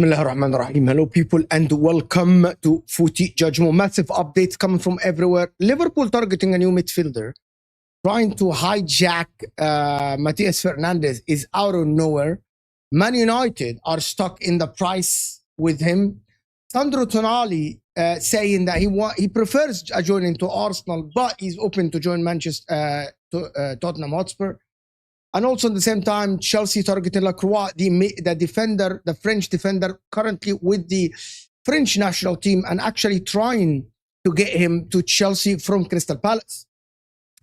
Bismillahirrahmanirrahim. Hello people and welcome to Footy Judgment. Massive updates coming from everywhere. Liverpool targeting a new midfielder. Trying to hijack Matthias Fernandes is out of nowhere. Man United are stuck in the price with him. Sandro Tonali saying that he prefers joining to Arsenal, but he's open to join Tottenham Hotspur. And also at the same time, Chelsea targeting Lacroix, the defender, the French defender, currently with the French national team, and actually trying to get him to Chelsea from Crystal Palace.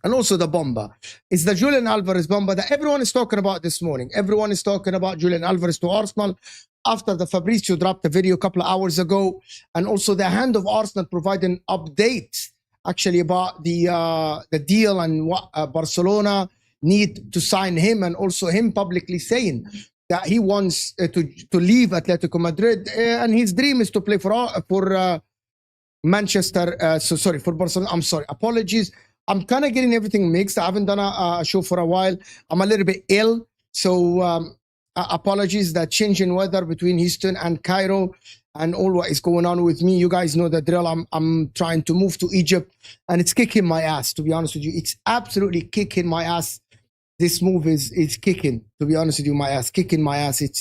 And also the bomba. It's the Julian Álvarez bomba that everyone is talking about this morning. Everyone is talking about Julian Álvarez to Arsenal after the Fabrizio dropped a video a couple of hours ago. And also the hand of Arsenal providing updates actually about the deal and what Barcelona need to sign him, and also him publicly saying that he wants to leave Atlético Madrid, and his dream is to play for Manchester. For Barcelona. I'm sorry. Apologies. I'm kind of getting everything mixed. I haven't done a show for a while. I'm a little bit ill, so apologies. That change in weather between Houston and Cairo and all what is going on with me. You guys know the drill. I'm trying to move to Egypt, and it's kicking my ass, to be honest with you. It's absolutely kicking my ass. This move is kicking, to be honest with you, my ass, kicking my ass. It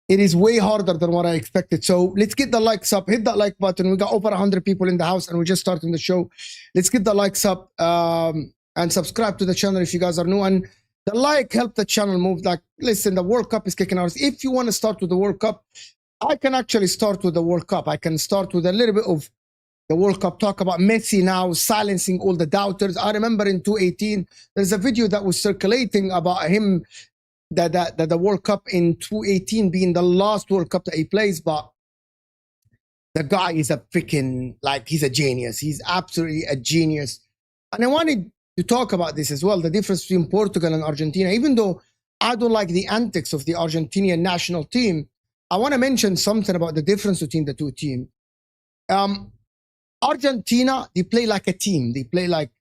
is way harder than what I expected. So let's get the likes up, hit that like button. We got over 100 people in the house and we're just starting the show. Let's get the likes up and subscribe to the channel if you guys are new. And the like help the channel move. Like, listen, the World Cup is kicking ours. If you want to start with the World Cup, I can actually start with the World Cup. I can start with a little bit of the World Cup, talk about Messi now silencing all the doubters. I remember in 2018, there's a video that was circulating about him, that the World Cup in 2018 being the last World Cup that he plays, but the guy is a freaking, like, he's a genius. He's absolutely a genius. And I wanted to talk about this as well, the difference between Portugal and Argentina. Even though I don't like the antics of the Argentinian national team, I want to mention something about the difference between the two teams. Argentina, they play like a team. They play like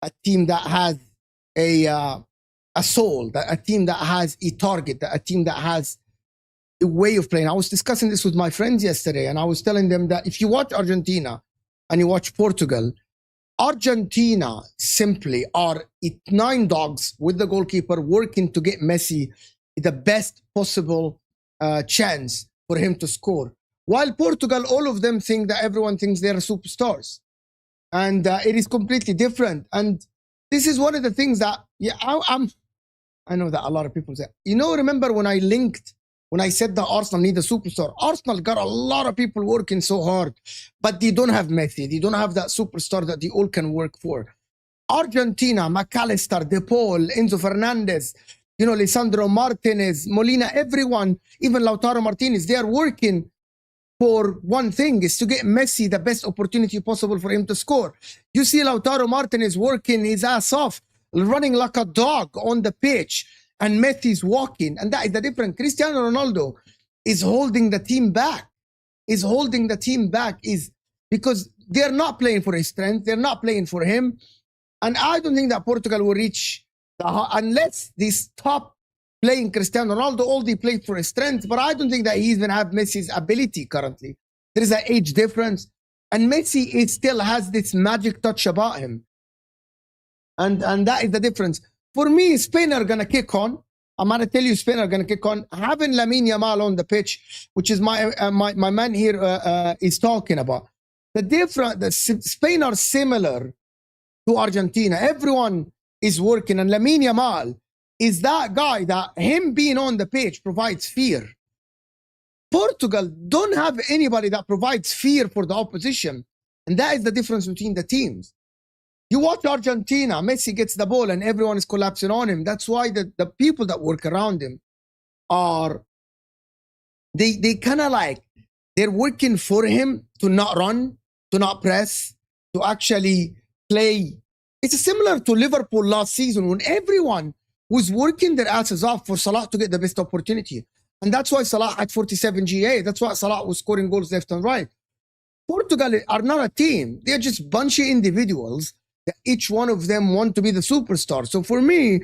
a team that has a soul, a team that has a target, a team that has a way of playing. I was discussing this with my friends yesterday, and I was telling them that if you watch Argentina and you watch Portugal, Argentina simply are 9 dogs with the goalkeeper working to get Messi the best possible chance for him to score. While Portugal, all of them think that everyone thinks they're superstars. And it is completely different. And this is one of the things that, I know that a lot of people say, remember when I linked when I said that Arsenal need a superstar. Arsenal got a lot of people working so hard, but they don't have Messi. They don't have that superstar that they all can work for. Argentina, McAllister, De Paul, Enzo Fernandez, you know, Lisandro Martinez, Molina, everyone, even Lautaro Martinez, they are working for one thing, is to get Messi the best opportunity possible for him to score. You see Lautaro Martinez working his ass off, running like a dog on the pitch, and Messi's walking. And that is the difference. Cristiano Ronaldo is holding the team back. Is holding the team back is because they're not playing for his strength. They're not playing for him. And I don't think that Portugal will reach unless they stop playing Cristiano Ronaldo. All they play for his strength, but I don't think that he's going to have Messi's ability currently. There is an age difference, and Messi still has this magic touch about him, and that is the difference. For me, Spain are going to kick on. I'm going to tell you, Spain are going to kick on. Having Lamine Yamal on the pitch, which is my man here is talking about. Spain are similar to Argentina. Everyone is working, and Lamine Yamal is that guy that him being on the pitch provides fear. Portugal don't have anybody that provides fear for the opposition, and that is the difference between the teams. You watch Argentina, Messi gets the ball and everyone is collapsing on him. That's why the people that work around him are, they kind of like, they're working for him to not run, to not press, to actually play. It's similar to Liverpool last season when everyone was working their asses off for Salah to get the best opportunity. And that's why Salah had 47 GA. That's why Salah was scoring goals left and right. Portugal are not a team. They're just a bunch of individuals that each one of them want to be the superstar. So for me,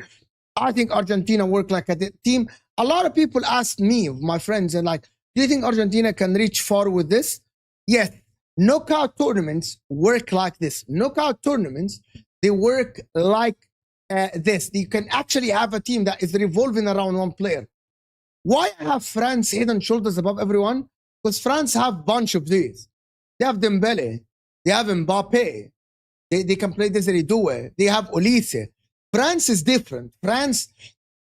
I think Argentina work like a team. A lot of people ask me, my friends, and like, do you think Argentina can reach far with this? Yes. Knockout tournaments work like this. Knockout tournaments, they work like this. You can actually have a team that is revolving around one player. Why have France head and shoulders above everyone? Because France have a bunch of these. They have Dembele. They have Mbappe. They can play Desiree Doué. They have Olise. France is different. France,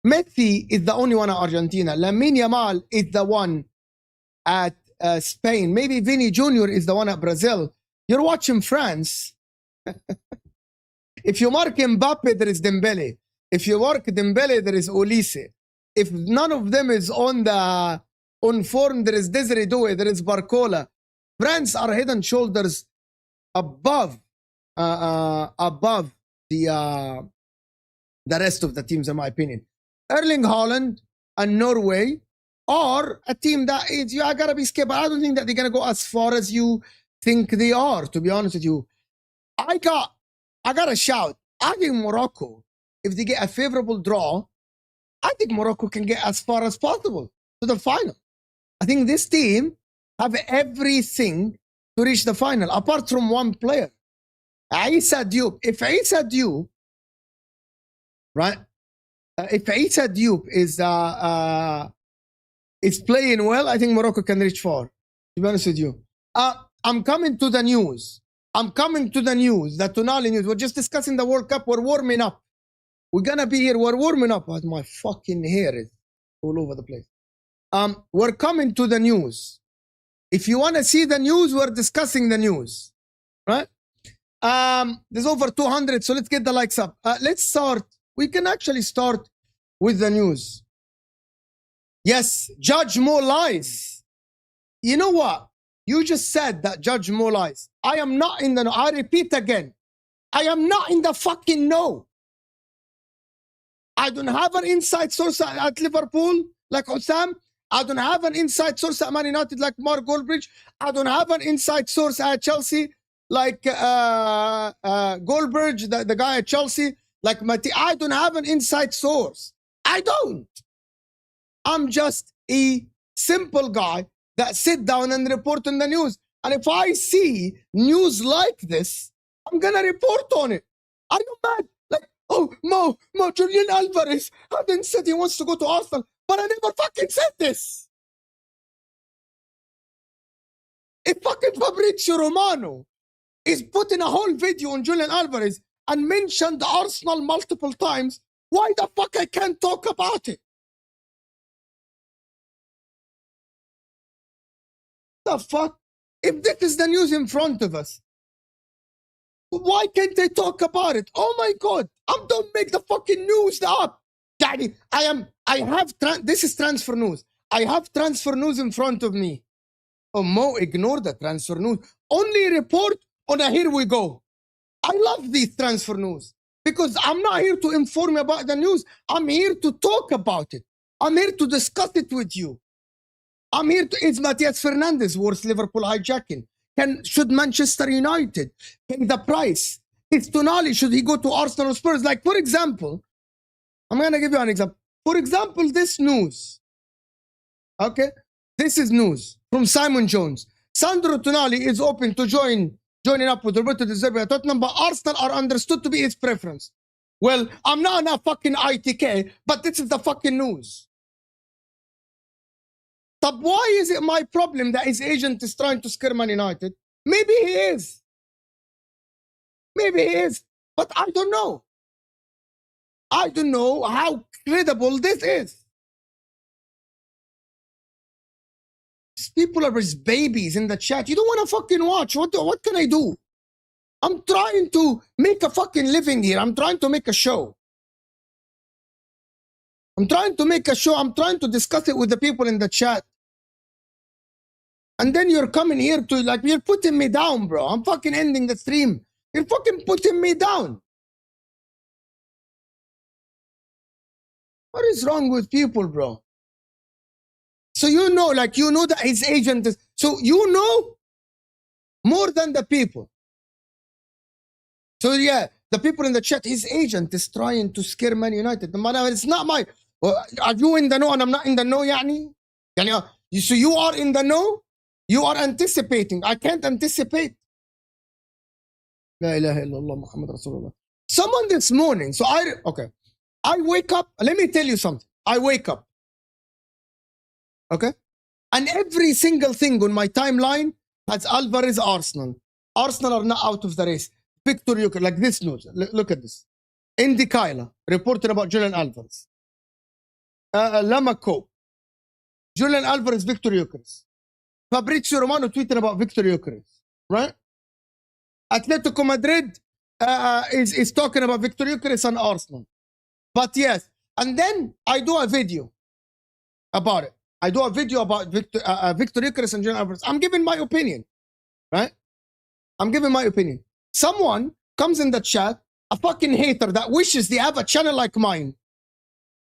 Messi is the only one at Argentina. Lamine Yamal is the one at Spain. Maybe Vinny Jr. is the one at Brazil. You're watching France. If you mark Mbappe, there is Dembele. If you mark Dembele, there is Olise. If none of them is on form, there is Desiree Doué, there is Barcola. France are head and shoulders above the rest of the teams, in my opinion. Erling Haaland and Norway are a team that is, I gotta be scared, but I don't think that they're gonna go as far as you think they are, to be honest with you. I gotta shout. I think Morocco, if they get a favorable draw, I think Morocco can get as far as possible to the final. I think this team have everything to reach the final, apart from one player. Issa Diop. If Issa Diop, right? If Issa Diop is playing well, I think Morocco can reach far. To be honest with you, I'm coming to the news. I'm coming to the news. The Tonali news. We're just discussing the World Cup. We're warming up. We're gonna be here. We're warming up. But my fucking hair is all over the place. We're coming to the news. If you want to see the news, we're discussing the news, right? There's over 200, so let's get the likes up. Let's start. We can actually start with the news. Yes, Judge Mo lies. You know what? You just said that Judge Mo lies. I am not in the know. I repeat again. I am not in the fucking know. I don't have an inside source at Liverpool like Osam. I don't have an inside source at Man United like Mark Goldbridge. I don't have an inside source at Chelsea like Goldbridge, the guy at Chelsea, like Mati. I don't have an inside source. I don't. I'm just a simple guy that sit down and report on the news. And if I see news like this, I'm going to report on it. Are you mad? Like, oh, Mo, Julian Álvarez hadn't said he wants to go to Arsenal, but I never fucking said this. If fucking Fabrizio Romano is putting a whole video on Julian Álvarez and mentioned Arsenal multiple times, why the fuck I can't talk about it? the fuck? If this is the news in front of us, why can't they talk about it? Oh my God, don't make the fucking news up. Daddy, this is transfer news. I have transfer news in front of me. Oh, Mo, ignore the transfer news. Only report on a here we go. I love these transfer news because I'm not here to inform you about the news. I'm here to talk about it. I'm here to discuss it with you. I'm here to, is Matthias Fernandes worth Liverpool hijacking? Should Manchester United pay the price? Is Tonali, should he go to Arsenal or Spurs? Like, for example, I'm going to give you an example. For example, this news. Okay? This is news from Simon Jones. Sandro Tonali is open to joining up with Roberto De Zerbi at Tottenham, but Arsenal are understood to be his preference. Well, I'm not a fucking ITK, but this is the fucking news. So why is it my problem that his agent is trying to scare Man United? Maybe he is. Maybe he is. But I don't know. I don't know how credible this is. These people are just babies in the chat. You don't want to fucking watch. What can I do? I'm trying to make a fucking living here. I'm trying to make a show. I'm trying to make a show. I'm trying to discuss it with the people in the chat. And then you're coming here to, like, you're putting me down, bro. I'm fucking ending the stream. You're fucking putting me down. What is wrong with people, bro? So you know, like, you know that his agent is... So you know more than the people. So yeah, the people in the chat, his agent is trying to scare Man United. It's not my... Are you in the know and I'm not in the know, yani? So you are in the know? You are anticipating. I can't anticipate. La ilaha illallah Muhammad Rasulullah. Someone this morning, so I wake up, let me tell you something. I wake up. Okay? And every single thing on my timeline has Alvarez, Arsenal. Arsenal are not out of the race. Victor Yuker, like this news. Look at this. Indy Kyla reported about Julian Álvarez. Lamaco. Julian Álvarez, Victor Yukeres. Fabrizio Romano tweeted about Victor Yukeres. Right? Atlético Madrid is talking about Victor Yukeres and Arsenal. But yes. And then I do a video about it. I do a video about Victor Yukeres and Julian Álvarez. I'm giving my opinion. Right? I'm giving my opinion. Someone comes in the chat, a fucking hater that wishes they have a channel like mine.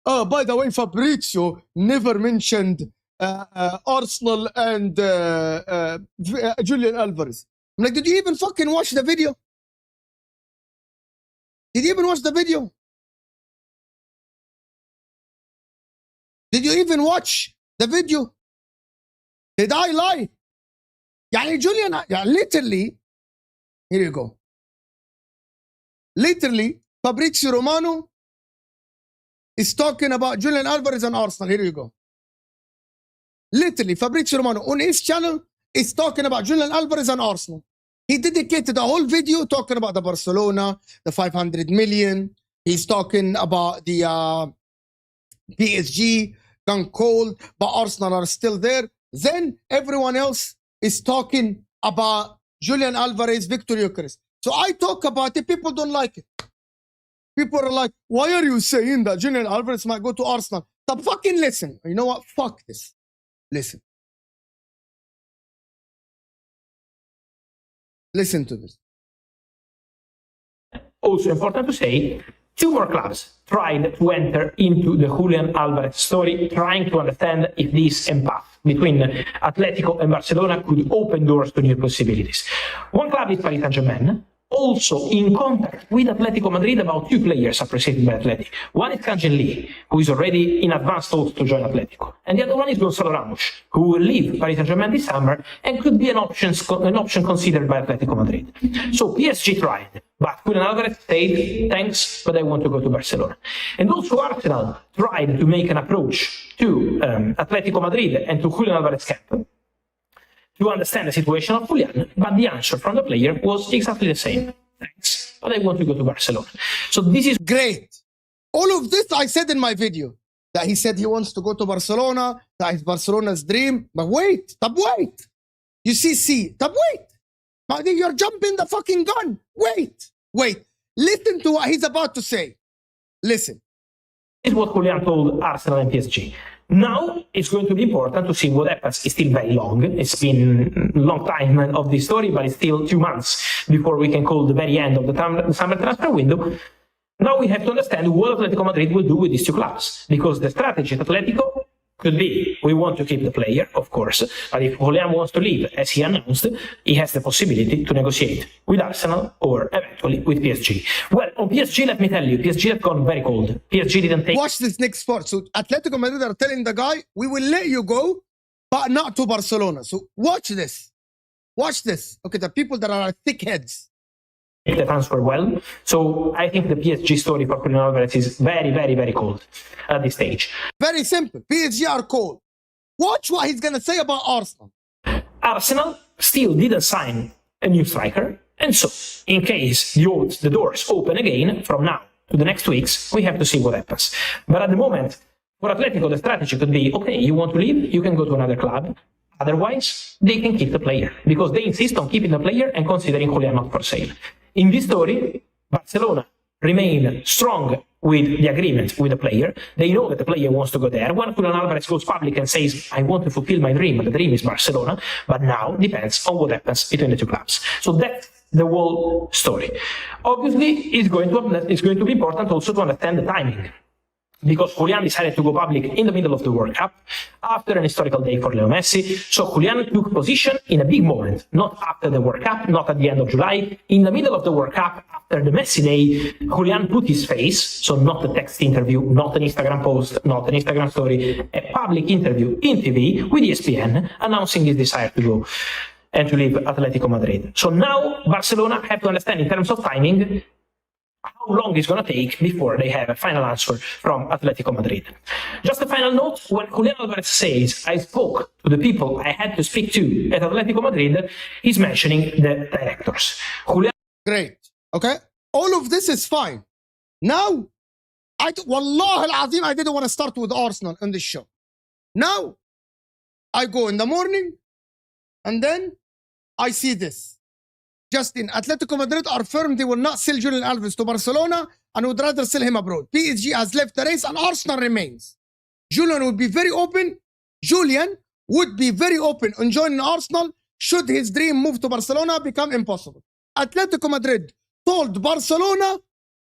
Oh, by the way, Fabrizio never mentioned Arsenal and Julian Álvarez. I'm like, did you even fucking watch the video? Did you even watch the video? Did you even watch the video? Did I lie? Yani Julian, literally, here you go. Literally, Fabrizio Romano is talking about Julian Álvarez and Arsenal. Here you go. Literally, Fabrizio Romano on his channel is talking about Julian Álvarez and Arsenal. He dedicated a whole video talking about the Barcelona, the 500 million. He's talking about the PSG gone cold, but Arsenal are still there. Then everyone else is talking about Julian Álvarez, Victor Yukeres. So I talk about it. People don't like it. People are like, why are you saying that Julian Álvarez might go to Arsenal? So fucking listen. You know what? Fuck this. Listen. Listen to this. Also important to say, two more clubs tried to enter into the Julian Álvarez story, trying to understand if this impasse between Atletico and Barcelona could open doors to new possibilities. One club is Paris Saint-Germain, also in contact with Atletico Madrid about two players appreciated by Atleti. One is Kanjin Lee, who is already in advanced talks to join Atletico. And the other one is Gonzalo Ramos, who will leave Paris Saint-Germain this summer and could be an option considered by Atletico Madrid. So PSG tried, but Julian Álvarez said, thanks, but I want to go to Barcelona. And also Arsenal tried to make an approach to Atletico Madrid and to Julian Álvarez camp to understand the situation of Julian, but the answer from the player was exactly the same. Thanks, but I want to go to Barcelona. So this is great. All of this I said in my video, that he said he wants to go to Barcelona, that is Barcelona's dream. But wait, You see C. طب wait. You're jumping the fucking gun. Wait. Listen to what he's about to say. Listen. This is what Julian told Arsenal and PSG. Now it's going to be important to see what happens. It's still very long. It's been a long time of this story, but it's still 2 months before we can call the very end of the summer transfer window. Now we have to understand what Atletico Madrid will do with these two clubs, because the strategy at Atletico could be, we want to keep the player, of course, but if Julian wants to leave, as he announced, he has the possibility to negotiate with Arsenal or eventually with PSG. Well, on PSG, let me tell you, PSG have gone very cold. PSG didn't take... Watch this next part. So Atletico Madrid are telling the guy, we will let you go, but not to Barcelona. So watch this. Watch this. Okay, the people that are thick heads. The transfer well. So I think the PSG story for Julian Álvarez is very, very, very cold at this stage. Very simple. PSG are cold. Watch what he's going to say about Arsenal. Arsenal still didn't sign a new striker. And so, in case the doors open again from now to the next weeks, we have to see what happens. But at the moment, for Atletico, the strategy could be, okay, you want to leave, you can go to another club. Otherwise, they can keep the player, because they insist on keeping the player and considering Julian not for sale. In this story, Barcelona remain strong with the agreement with the player. They know that the player wants to go there. When Julian Álvarez goes public and says, I want to fulfill my dream, the dream is Barcelona, but now depends on what happens between the two clubs. So that's the whole story. Obviously, it's going to be important also to understand the timing, because Julian decided to go public in the middle of the World Cup after an historical day for Leo Messi. So Julian took position in a big moment, not after the World Cup, not at the end of July. In the middle of the World Cup, after the Messi day, Julian put his face, so not a text interview, not an Instagram post, not an Instagram story, a public interview in TV with ESPN announcing his desire to go and to leave Atletico Madrid. So now Barcelona have to understand in terms of timing how long it's going to take before they have a final answer from Atletico Madrid. Just a final note, when Julián Álvarez says, I spoke to the people I had to speak to at Atletico Madrid, he's mentioning the directors. Great, okay? All of this is fine. Now, Wallah al-Azim, I didn't want to start with Arsenal on this show. Now, I go in the morning, and then I see this. Justin, Atletico Madrid are firm they will not sell Julian Álvarez to Barcelona and would rather sell him abroad. PSG has left the race and Arsenal remains. Julian would be very open on joining Arsenal should his dream move to Barcelona become impossible. Atletico Madrid told Barcelona,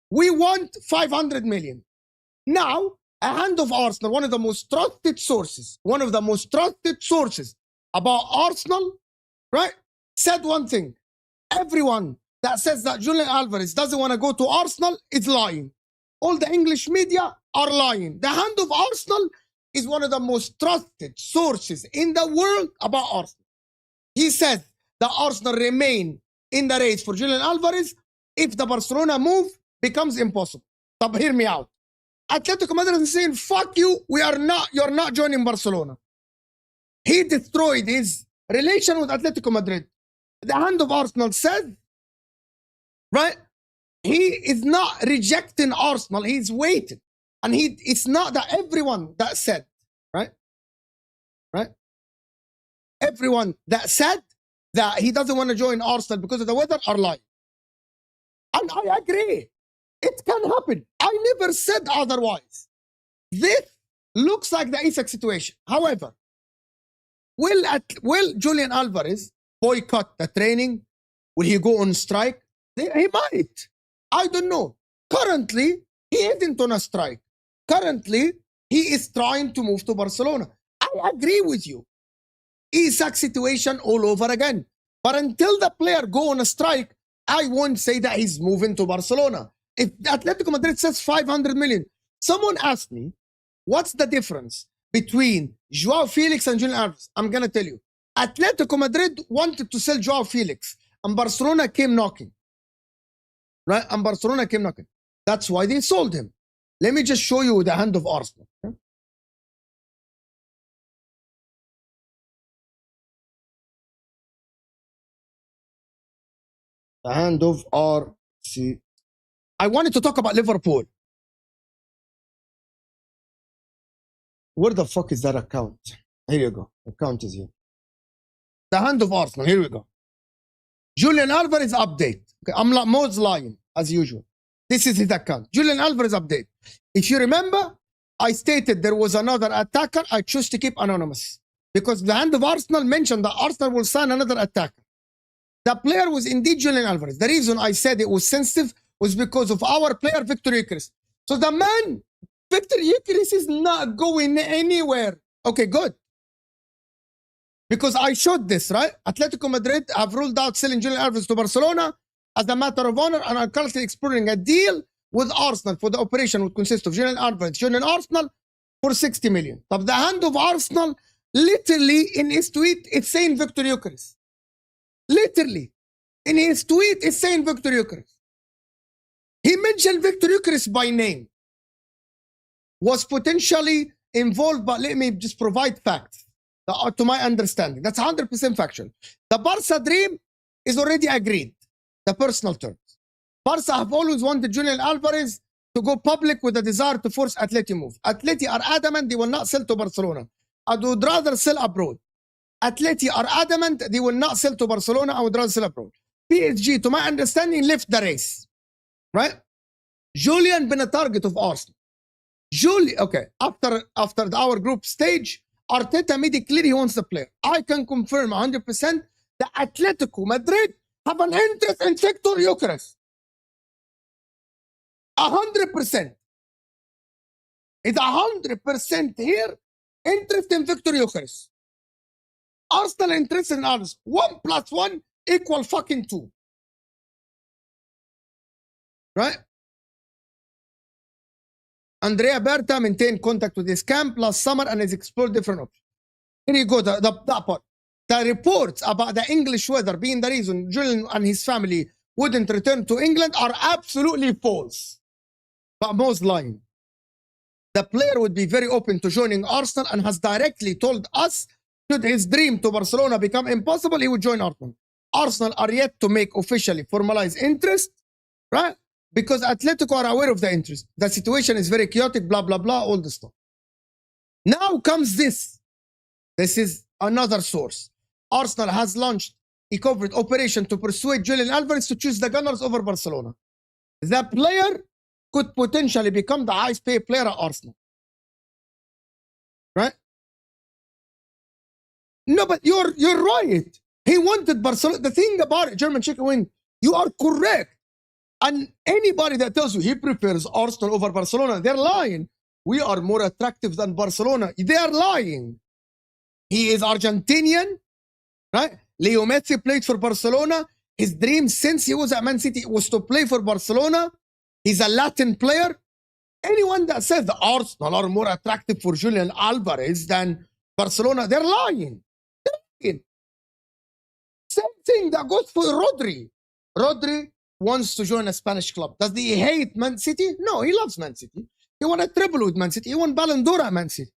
we want 500 million. Now, a hand of Arsenal, one of the most trusted sources about Arsenal, right, said one thing. Everyone that says that Julian Álvarez doesn't want to go to Arsenal is lying. All the English media are lying. The hand of Arsenal is one of the most trusted sources in the world about Arsenal. He says that Arsenal remain in the race for Julian Álvarez if the Barcelona move becomes impossible. But hear me out. Atletico Madrid is saying, fuck you, you're not joining Barcelona. He destroyed his relation with Atletico Madrid. The hand of Arsenal said, right? He is not rejecting Arsenal. He's waiting. And it's not that everyone that said, right? Everyone that said that he doesn't want to join Arsenal because of the weather are lying. And I agree. It can happen. I never said otherwise. This looks like the Isak situation. However, will Julian Álvarez boycott the training? Will he go on strike? He might. I don't know. Currently, he isn't on a strike. Currently, he is trying to move to Barcelona. I agree with you. Isak situation all over again. But until the player go on a strike, I won't say that he's moving to Barcelona. If Atletico Madrid says 500 million, someone asked me, what's the difference between Joao Felix and Julian Álvarez? I'm going to tell you. Atletico Madrid wanted to sell Joao Felix, and Barcelona came knocking. Right? And Barcelona came knocking. That's why they sold him. Let me just show you the hand of Arsenal. Okay? The hand of RC. I wanted to talk about Liverpool. Where the fuck is that account? Here you go. Account is here. The hand of Arsenal. Here we go. Julian Álvarez update. Okay, I'm like Mo's lying, as usual. This is his account. Julian Álvarez update. If you remember, I stated there was another attacker. I chose to keep anonymous because the hand of Arsenal mentioned that Arsenal will sign another attacker. The player was indeed Julian Álvarez. The reason I said it was sensitive was because of our player, Victor Gyökeres. So the man, Victor Gyökeres, is not going anywhere. Okay, good. Because I showed this, right? Atletico Madrid have ruled out selling Julian Álvarez to Barcelona as a matter of honor and are currently exploring a deal with Arsenal for the operation would consist of Julian Álvarez, Julian Arsenal for 60 million. But the hand of Arsenal, literally in his tweet, it's saying Victor Gyökeres. Literally, in his tweet, it's saying Victor Gyökeres. He mentioned Victor Gyökeres by name. Was potentially involved, but let me just provide facts. To my understanding, that's 100% factual. The Barca dream is already agreed, the personal terms. Barca have always wanted Julian Álvarez to go public with a desire to force Atleti move. Atleti are adamant they will not sell to Barcelona. I would rather sell abroad. Atleti are adamant they will not sell to Barcelona. I would rather sell abroad. PSG, to my understanding, left the race. Right? Julian been a target of Arsenal. Okay, after our group stage, Arteta made it clear he wants the player. I can confirm 100% that Atletico Madrid have an interest in Victor Gyökeres. 100%. It's 100% here interest in Victor Gyökeres. Arsenal interest in others. 1 + 1 = fucking 2. Right? Andrea Berta maintained contact with his camp last summer and has explored different options. Here you go, that part. The reports about the English weather being the reason Julian and his family wouldn't return to England are absolutely false. But most lying. The player would be very open to joining Arsenal and has directly told us should his dream to Barcelona become impossible, he would join Arsenal. Arsenal are yet to make officially formalized interest, right? Because Atletico are aware of the interest. The situation is very chaotic, blah, blah, blah, all this stuff. Now comes this. This is another source. Arsenal has launched a covert operation to persuade Julian Álvarez to choose the Gunners over Barcelona. The player could potentially become the highest paid player at Arsenal. Right? No, but you're right. He wanted Barcelona. The thing about it, German chicken wing, you are correct. And anybody that tells you he prefers Arsenal over Barcelona, they're lying. We are more attractive than Barcelona. They are lying. He is Argentinian, right? Leo Messi played for Barcelona. His dream since he was at Man City was to play for Barcelona. He's a Latin player. Anyone that says the Arsenal are more attractive for Julian Álvarez than Barcelona, they're lying. They're lying. Same thing that goes for Rodri. Rodri wants to join a Spanish club. Does he hate Man City? No, he loves Man City. He won a treble with Man City. He won Ballon d'Or at Man City.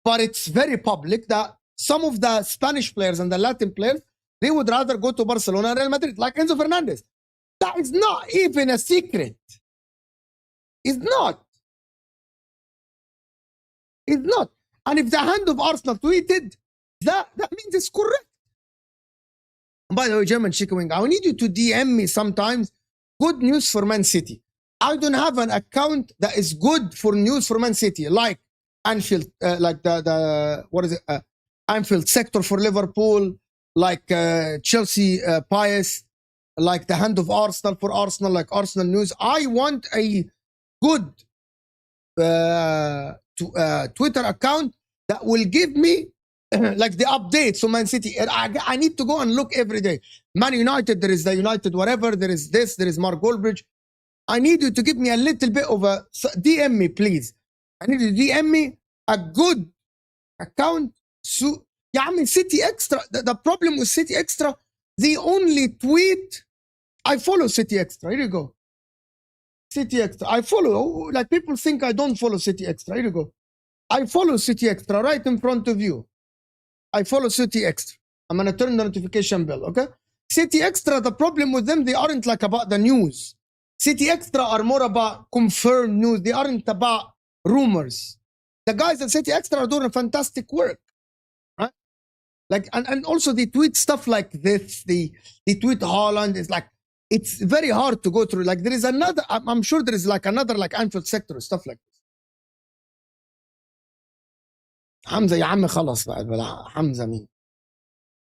But it's very public that some of the Spanish players and the Latin players, they would rather go to Barcelona and Real Madrid, like Enzo Fernandes. That is not even a secret. It's not. It's not. And if the hand of Arsenal tweeted, that means it's correct. And by the way, German chicken wing, I need you to DM me sometimes good news for Man City. I don't have an account that is good for news for Man City, like Anfield, like what is it? Anfield sector for Liverpool, like Chelsea Pius, like the hand of Arsenal for Arsenal, like Arsenal news. I want a good Twitter account that will give me like the updates on Man City. I need to go and look every day. Man United, there is the United whatever, there is this, there is Mark Goldbridge. I need you to give me a little bit of a, DM me please. I need you to DM me a good account. So, yeah, I mean City Extra, the problem with City Extra, the only tweet, I follow City Extra, here you go. City Extra, I follow, like people think I don't follow City Extra, here you go. I follow City Extra right in front of you. I follow City Extra. I'm going to turn the notification bell, okay? City Extra, the problem with them, they aren't like about the news. City Extra are more about confirmed news. They aren't about rumors. The guys at City Extra are doing fantastic work, right? Like, and also they tweet stuff like this. They tweet Haaland. It's like, it's very hard to go through. Like there is another, I'm sure there is like another like Anfield sector stuff like this. Hamza يا عم خلص بقى بلا Hamza مين.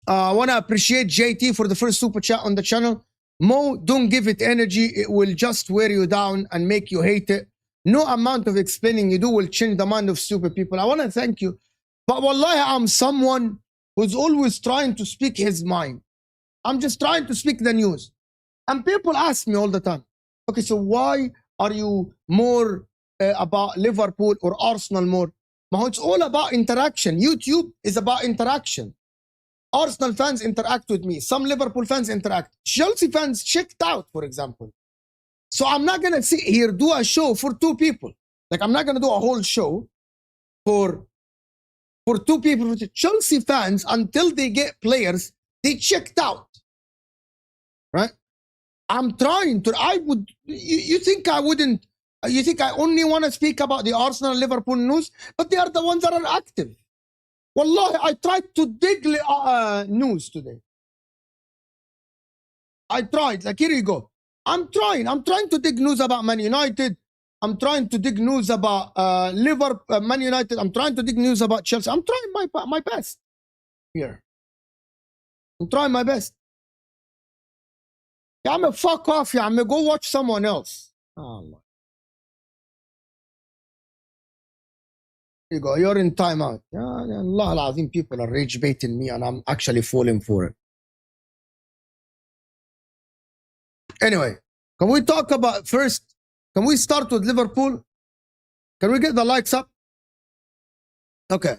I want to appreciate JT for the first super chat on the channel. Mo, don't give it energy. It will just wear you down and make you hate it. No amount of explaining you do will change the mind of stupid people. I want to thank you. But wallahi, I'm someone who's always trying to speak his mind. I'm just trying to speak the news. And people ask me all the time, okay, so why are you more about Liverpool or Arsenal more? It's all about interaction. YouTube is about interaction. Arsenal fans interact with me. Some Liverpool fans interact. Chelsea fans checked out, for example. So I'm not going to sit here, do a show for two people. Like, I'm not going to do a whole show for two people. Chelsea fans, until they get players, they checked out. Right? I'm trying to, you think I wouldn't, you think I only want to speak about the Arsenal Liverpool news? But they are the ones that are active. Wallahi, I tried to dig news today. I tried. Like, here you go. I'm trying to dig news about Man United. I'm trying to dig news about Liverpool, Man United. I'm trying to dig news about Chelsea. I'm trying my best here. I'm trying my best. Yeah, I'm a fuck off. Yeah, I'm gonna go watch someone else. Oh, Allah. Here you go. You're in timeout. Yeah, Allah al-Azim, people are rage baiting me and I'm actually falling for it. Anyway, can we talk about first? Can we start with Liverpool? Can we get the likes up? Okay.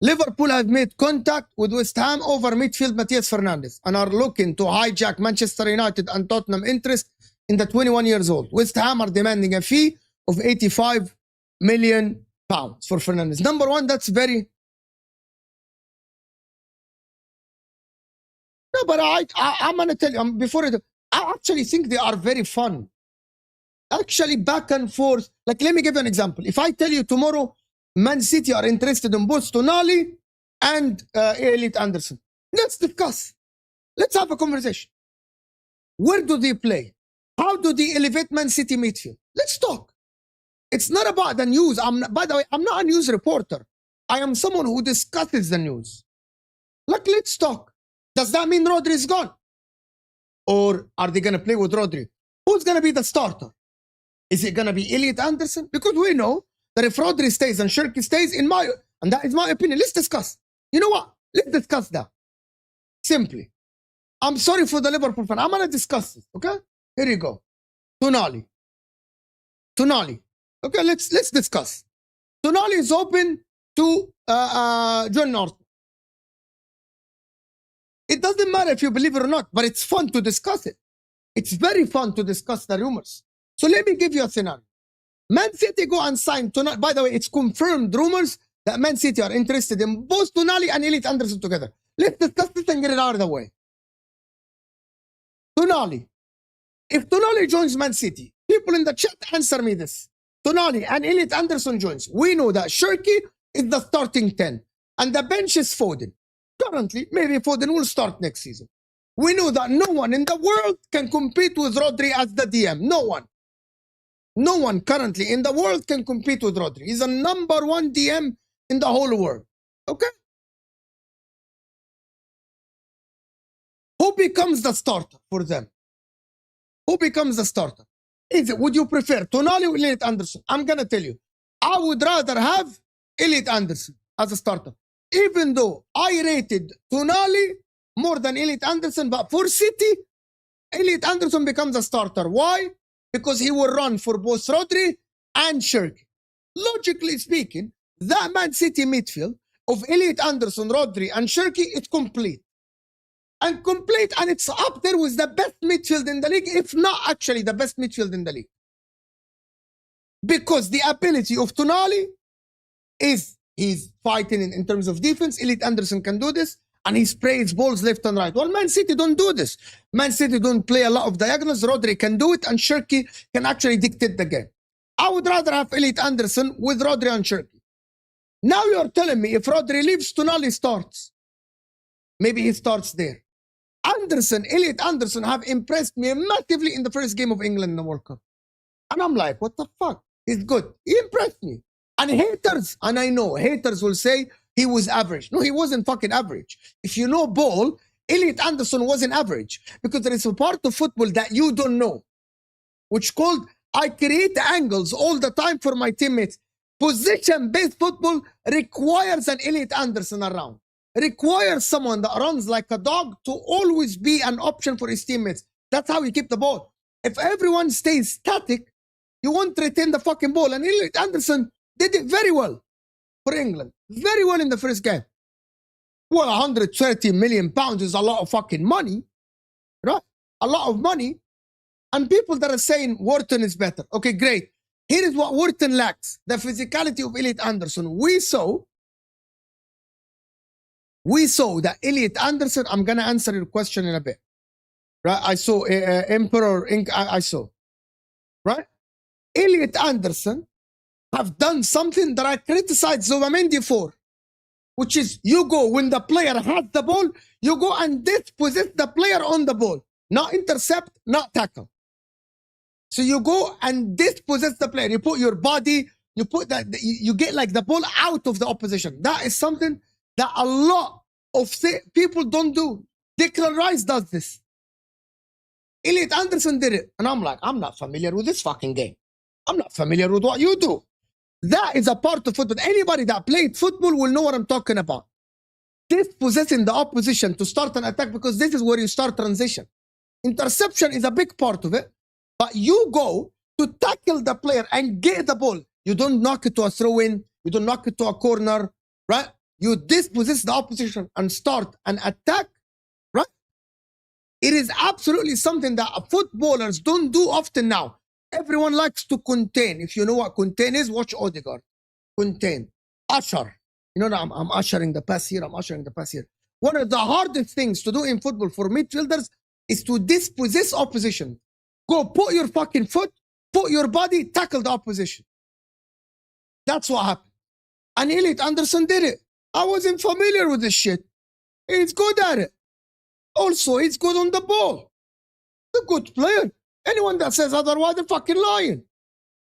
Liverpool have made contact with West Ham over midfield Matthias Fernandes and are looking to hijack Manchester United and Tottenham interest in the 21 years old. West Ham are demanding a fee of £85 million for Fernandes. Number one, that's very... No, but I'm going to tell you, before it, I actually think they are very fun. Actually, back and forth. Like, let me give you an example. If I tell you tomorrow, Man City are interested in both Tonali and Elliot Anderson, let's discuss. Let's have a conversation. Where do they play? How do they elevate Man City midfield? Let's talk. It's not about the news. By the way, I'm not a news reporter. I am someone who discusses the news. Like, let's talk. Does that mean Rodri is gone? Or are they going to play with Rodri? Who's going to be the starter? Is it going to be Elliot Anderson? Because we know that if Rodri stays and Shirky stays, and that is my opinion, let's discuss. You know what? Let's discuss that. Simply. I'm sorry for the Liverpool fan. I'm going to discuss this, okay? Here you go. Tonali. Okay, let's discuss. Tonali is open to John Norton. It doesn't matter if you believe it or not, but it's fun to discuss it. It's very fun to discuss the rumors. So let me give you a scenario. Man City go and sign Tonali. By the way, it's confirmed rumors that Man City are interested in both Tonali and Elliot Anderson together. Let's discuss this and get it out of the way. Tonali. If Tonali joins Man City, people in the chat answer me this. Tonali and Elliot Anderson joins. We know that Shirky is the starting 10 and the bench is Foden. Currently, maybe Foden will start next season. We know that no one in the world can compete with Rodri as the DM. No one. No one currently in the world can compete with Rodri. He's a #1 DM in the whole world. Okay? Who becomes the starter for them? Who becomes the starter? Would you prefer Tonali or Elliot Anderson? I'm going to tell you. I would rather have Elliot Anderson as a starter. Even though I rated Tonali more than Elliot Anderson, but for City, Elliot Anderson becomes a starter. Why? Because he will run for both Rodri and Shirky. Logically speaking, that Man City midfield of Elliot Anderson, Rodri, and Shirky is complete. And it's up there with the best midfield in the league, if not actually the best midfield in the league. Because the ability of Tonali is he's fighting in terms of defense. Elliot Anderson can do this, and he sprays balls left and right. Well, Man City don't do this. Man City don't play a lot of diagonals. Rodri can do it, and Shirky can actually dictate the game. I would rather have Elliot Anderson with Rodri and Shirky. Now you're telling me if Rodri leaves, Tonali starts. maybe he starts there. Anderson, Elliot Anderson have impressed me massively in the first game of England in the World Cup. And I'm like, what the fuck? He's good. He impressed me. And haters, and I know, haters will say he was average. No, he wasn't fucking average. If you know ball, Elliot Anderson wasn't average. Because there is a part of football that you don't know, which called, I create angles all the time for my teammates. Position-based football requires an Elliot Anderson around. Requires someone that runs like a dog to always be an option for his teammates. That's how you keep the ball. If everyone stays static, you won't retain the fucking ball. And Elliot Anderson did it very well for England. Very well in the first game. Well, 130 million pounds is a lot of fucking money. Right? A lot of money. And people that are saying Wharton is better. Okay, great. Here is what Wharton lacks. The physicality of Elliot Anderson. We saw that Elliot Anderson, I'm going to answer your question in a bit. Right? I saw Emperor Ink. I saw. Right? Elliot Anderson have done something that I criticized Tchouaméni for, which is you go when the player has the ball, you go and dispossess the player on the ball. Not intercept, not tackle. So you go and dispossess the player. You put your body, you put that, you get like the ball out of the opposition. That is something that a lot of people don't do. Declan Rice does this. Elliot Anderson did it. And I'm like, I'm not familiar with this fucking game. I'm not familiar with what you do. That is a part of football. Anybody that played football will know what I'm talking about. Dispossessing the opposition to start an attack, because this is where you start transition. Interception is a big part of it. But you go to tackle the player and get the ball. You don't knock it to a throw-in. You don't knock it to a corner, right? You dispossess the opposition and start an attack, right? It is absolutely something that footballers don't do often now. Everyone likes to contain. If you know what contain is, watch Odegaard. Contain. Usher. You know, I'm ushering the pass here. I'm ushering the pass here. One of the hardest things to do in football for midfielders is to dispossess opposition. Go put your fucking foot, put your body, tackle the opposition. That's what happened. And Elliot Anderson did it. I wasn't familiar with this shit. He's good at it. Also, he's good on the ball. He's a good player. Anyone that says otherwise, they're fucking lying.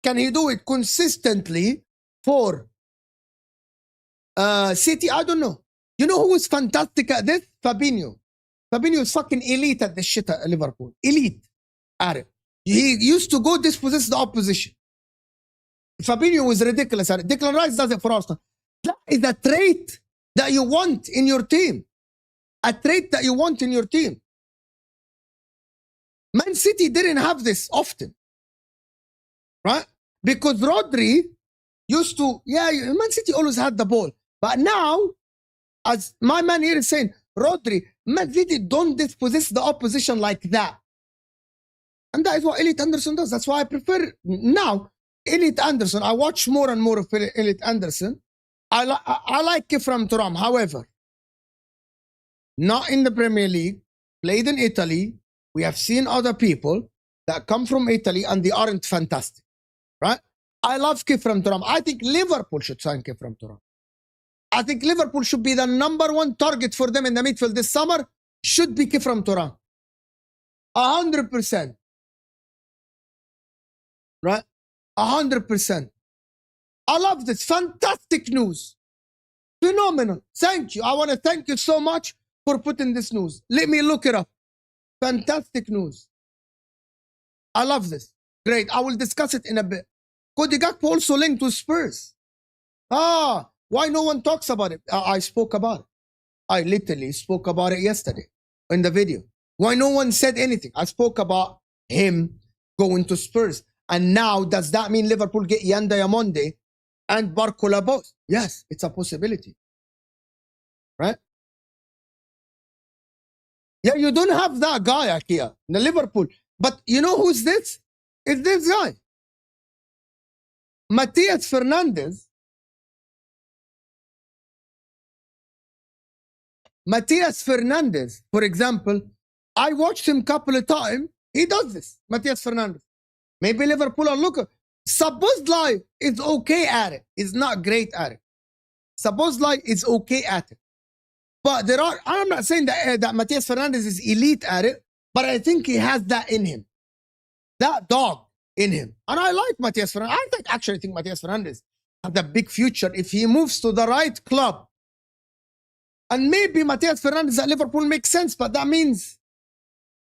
Can he do it consistently for City? I don't know. You know who is fantastic at this? Fabinho. Fabinho is fucking elite at this shit at Liverpool. Elite at it. He used to go dispossess the opposition. Fabinho was ridiculous at it. Declan Rice does it for Arsenal. That is a trait that you want in your team. A trait that you want in your team. Man City didn't have this often. Right? Because Rodri used to, Man City always had the ball. But now, as my man here is saying, Rodri, Man City don't dispossess the opposition like that. And that is what Elliot Anderson does. That's why I prefer now Elliot Anderson. I watch more and more of Elliot Anderson. I like Kefram Thuram. However, not in the Premier League, played in Italy. We have seen other people that come from Italy and they aren't fantastic. Right? I love Kefram Thuram. I think Liverpool should sign Kefram Thuram. I think Liverpool should be the #1 target for them in the midfield this summer. Should be Kefram Thuram. 100%. Right? 100%. I love this. Fantastic news. Phenomenal. Thank you. I want to thank you so much for putting this news. Let me look it up. Fantastic news. I love this. Great. I will discuss it in a bit. Cody Gakpo also linked to Spurs. Why no one talks about it? I spoke about it. I literally spoke about it yesterday in the video. Why no one said anything? I spoke about him going to Spurs. And now, does that mean Liverpool get Yan Diamonde and Barcola both? Yes, it's a possibility. Right? Yeah, you don't have that guy, Akia, in the Liverpool. But you know who's this? It's this guy. Matías Fernandes. Matías Fernandes, for example, I watched him a couple of times. He does this, Matías Fernandes. Maybe Liverpool are looking. Szoboszlai is okay at it. He's not great at it. Szoboszlai is okay at it. But there are, I'm not saying that Matías Fernandes is elite at it, but I think he has that in him. That dog in him. And I like Matías Fernandes. I actually think Matías Fernandes has a big future if he moves to the right club. And maybe Matías Fernandes at Liverpool makes sense, but that means,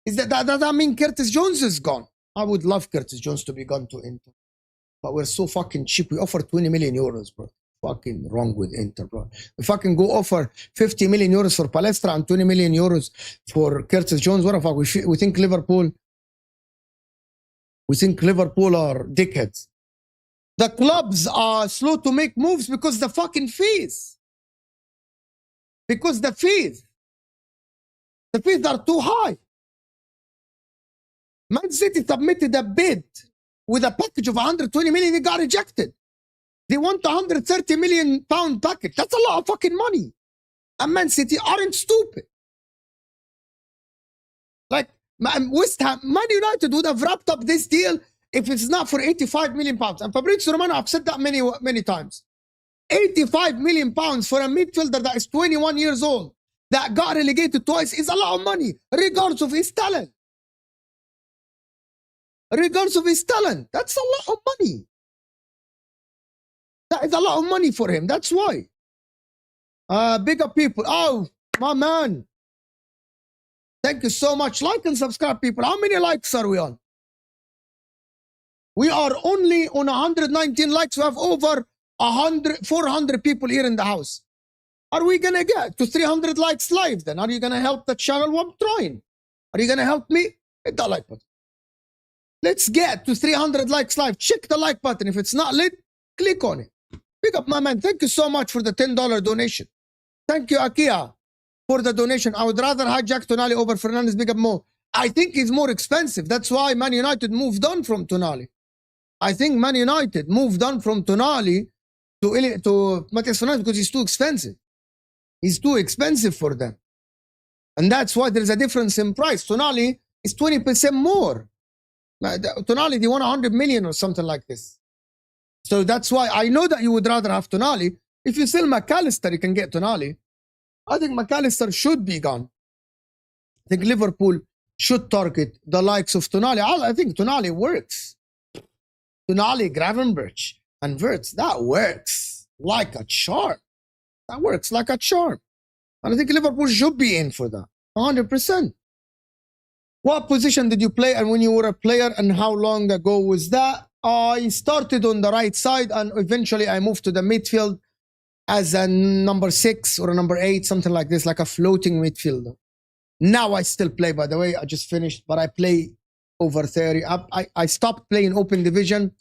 does that mean Curtis Jones is gone? I would love Curtis Jones to be gone to Inter. But we're so fucking cheap. We offer 20 million euros, bro. Fucking wrong with Inter, bro. We fucking go offer 50 million euros for Palestra and 20 million euros for Curtis Jones. What the fuck? We think Liverpool are dickheads. The clubs are slow to make moves because the fucking fees. Because the fees are too high. Man City submitted a bid with a package of 120 million. It got rejected. They want a 130 million pound package. That's a lot of fucking money. And Man City aren't stupid. Like West Ham, Man United would have wrapped up this deal if it's not for 85 million pounds. And Fabrizio Romano, I've said that many times. 85 million pounds for a midfielder that is 21 years old, that got relegated twice, is a lot of money, regardless of his talent. Regardless of his talent. That's a lot of money. That is a lot of money for him. That's why. Bigger people. Oh, my man. Thank you so much. Like and subscribe, people. How many likes are we on? We are only on 119 likes. We have over 400 people here in the house. Are we going to get to 300 likes live then? Are you going to help the channel? Well, I'm trying. Are you going to help me? Hit that like button. Let's get to 300 likes live. Check the like button. If it's not lit, click on it. Pick up my man. Thank you so much for the $10 donation. Thank you, Akia, for the donation. I would rather hijack Tonali over Fernandes. Big up Mo. I think he's more expensive. That's why Man United moved on from Tonali. I think Man United moved on from Tonali to Matías Fernandes because he's too expensive. He's too expensive for them. And that's why there's a difference in price. Tonali is 20% more. Tonali, they want 100 million or something like this. So that's why I know that you would rather have Tonali. If you sell McAllister, you can get Tonali. I think McAllister should be gone. I think Liverpool should target the likes of Tonali. I think Tonali works. Tonali, Gravenberch, and Wirtz, that works like a charm. That works like a charm. And I think Liverpool should be in for that. 100%. What position did you play and when you were a player, and how long ago was that? I started on the right side and eventually I moved to the midfield as a number 6 or a number 8, something like this, like a floating midfielder. Now I still play, by the way. I just finished, but I play over 30. I stopped playing open division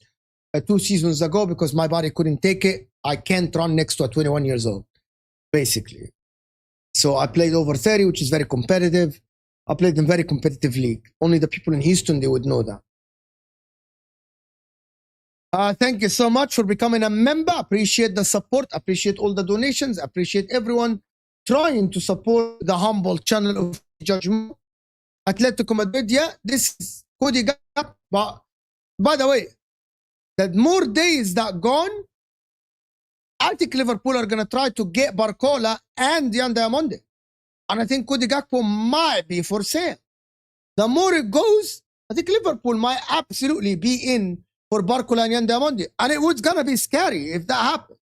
2 seasons ago because my body couldn't take it. I can't run next to a 21 years old, basically. So I played over 30, which is very competitive. I played in very competitive league. Only the people in Houston, they would know that. Thank you so much for becoming a member. Appreciate the support. Appreciate all the donations. Appreciate everyone trying to support the humble channel of Judgment. Atletico Madrid, yeah, this is Cody Gap. But by the way, the more days that gone, I think Liverpool are going to try to get Barcola and Yan Diamonde. And I think Cody Gakpo might be for sale. The more it goes, I think Liverpool might absolutely be in for Barcola and Yan Diamonde. And it was going to be scary if that happened.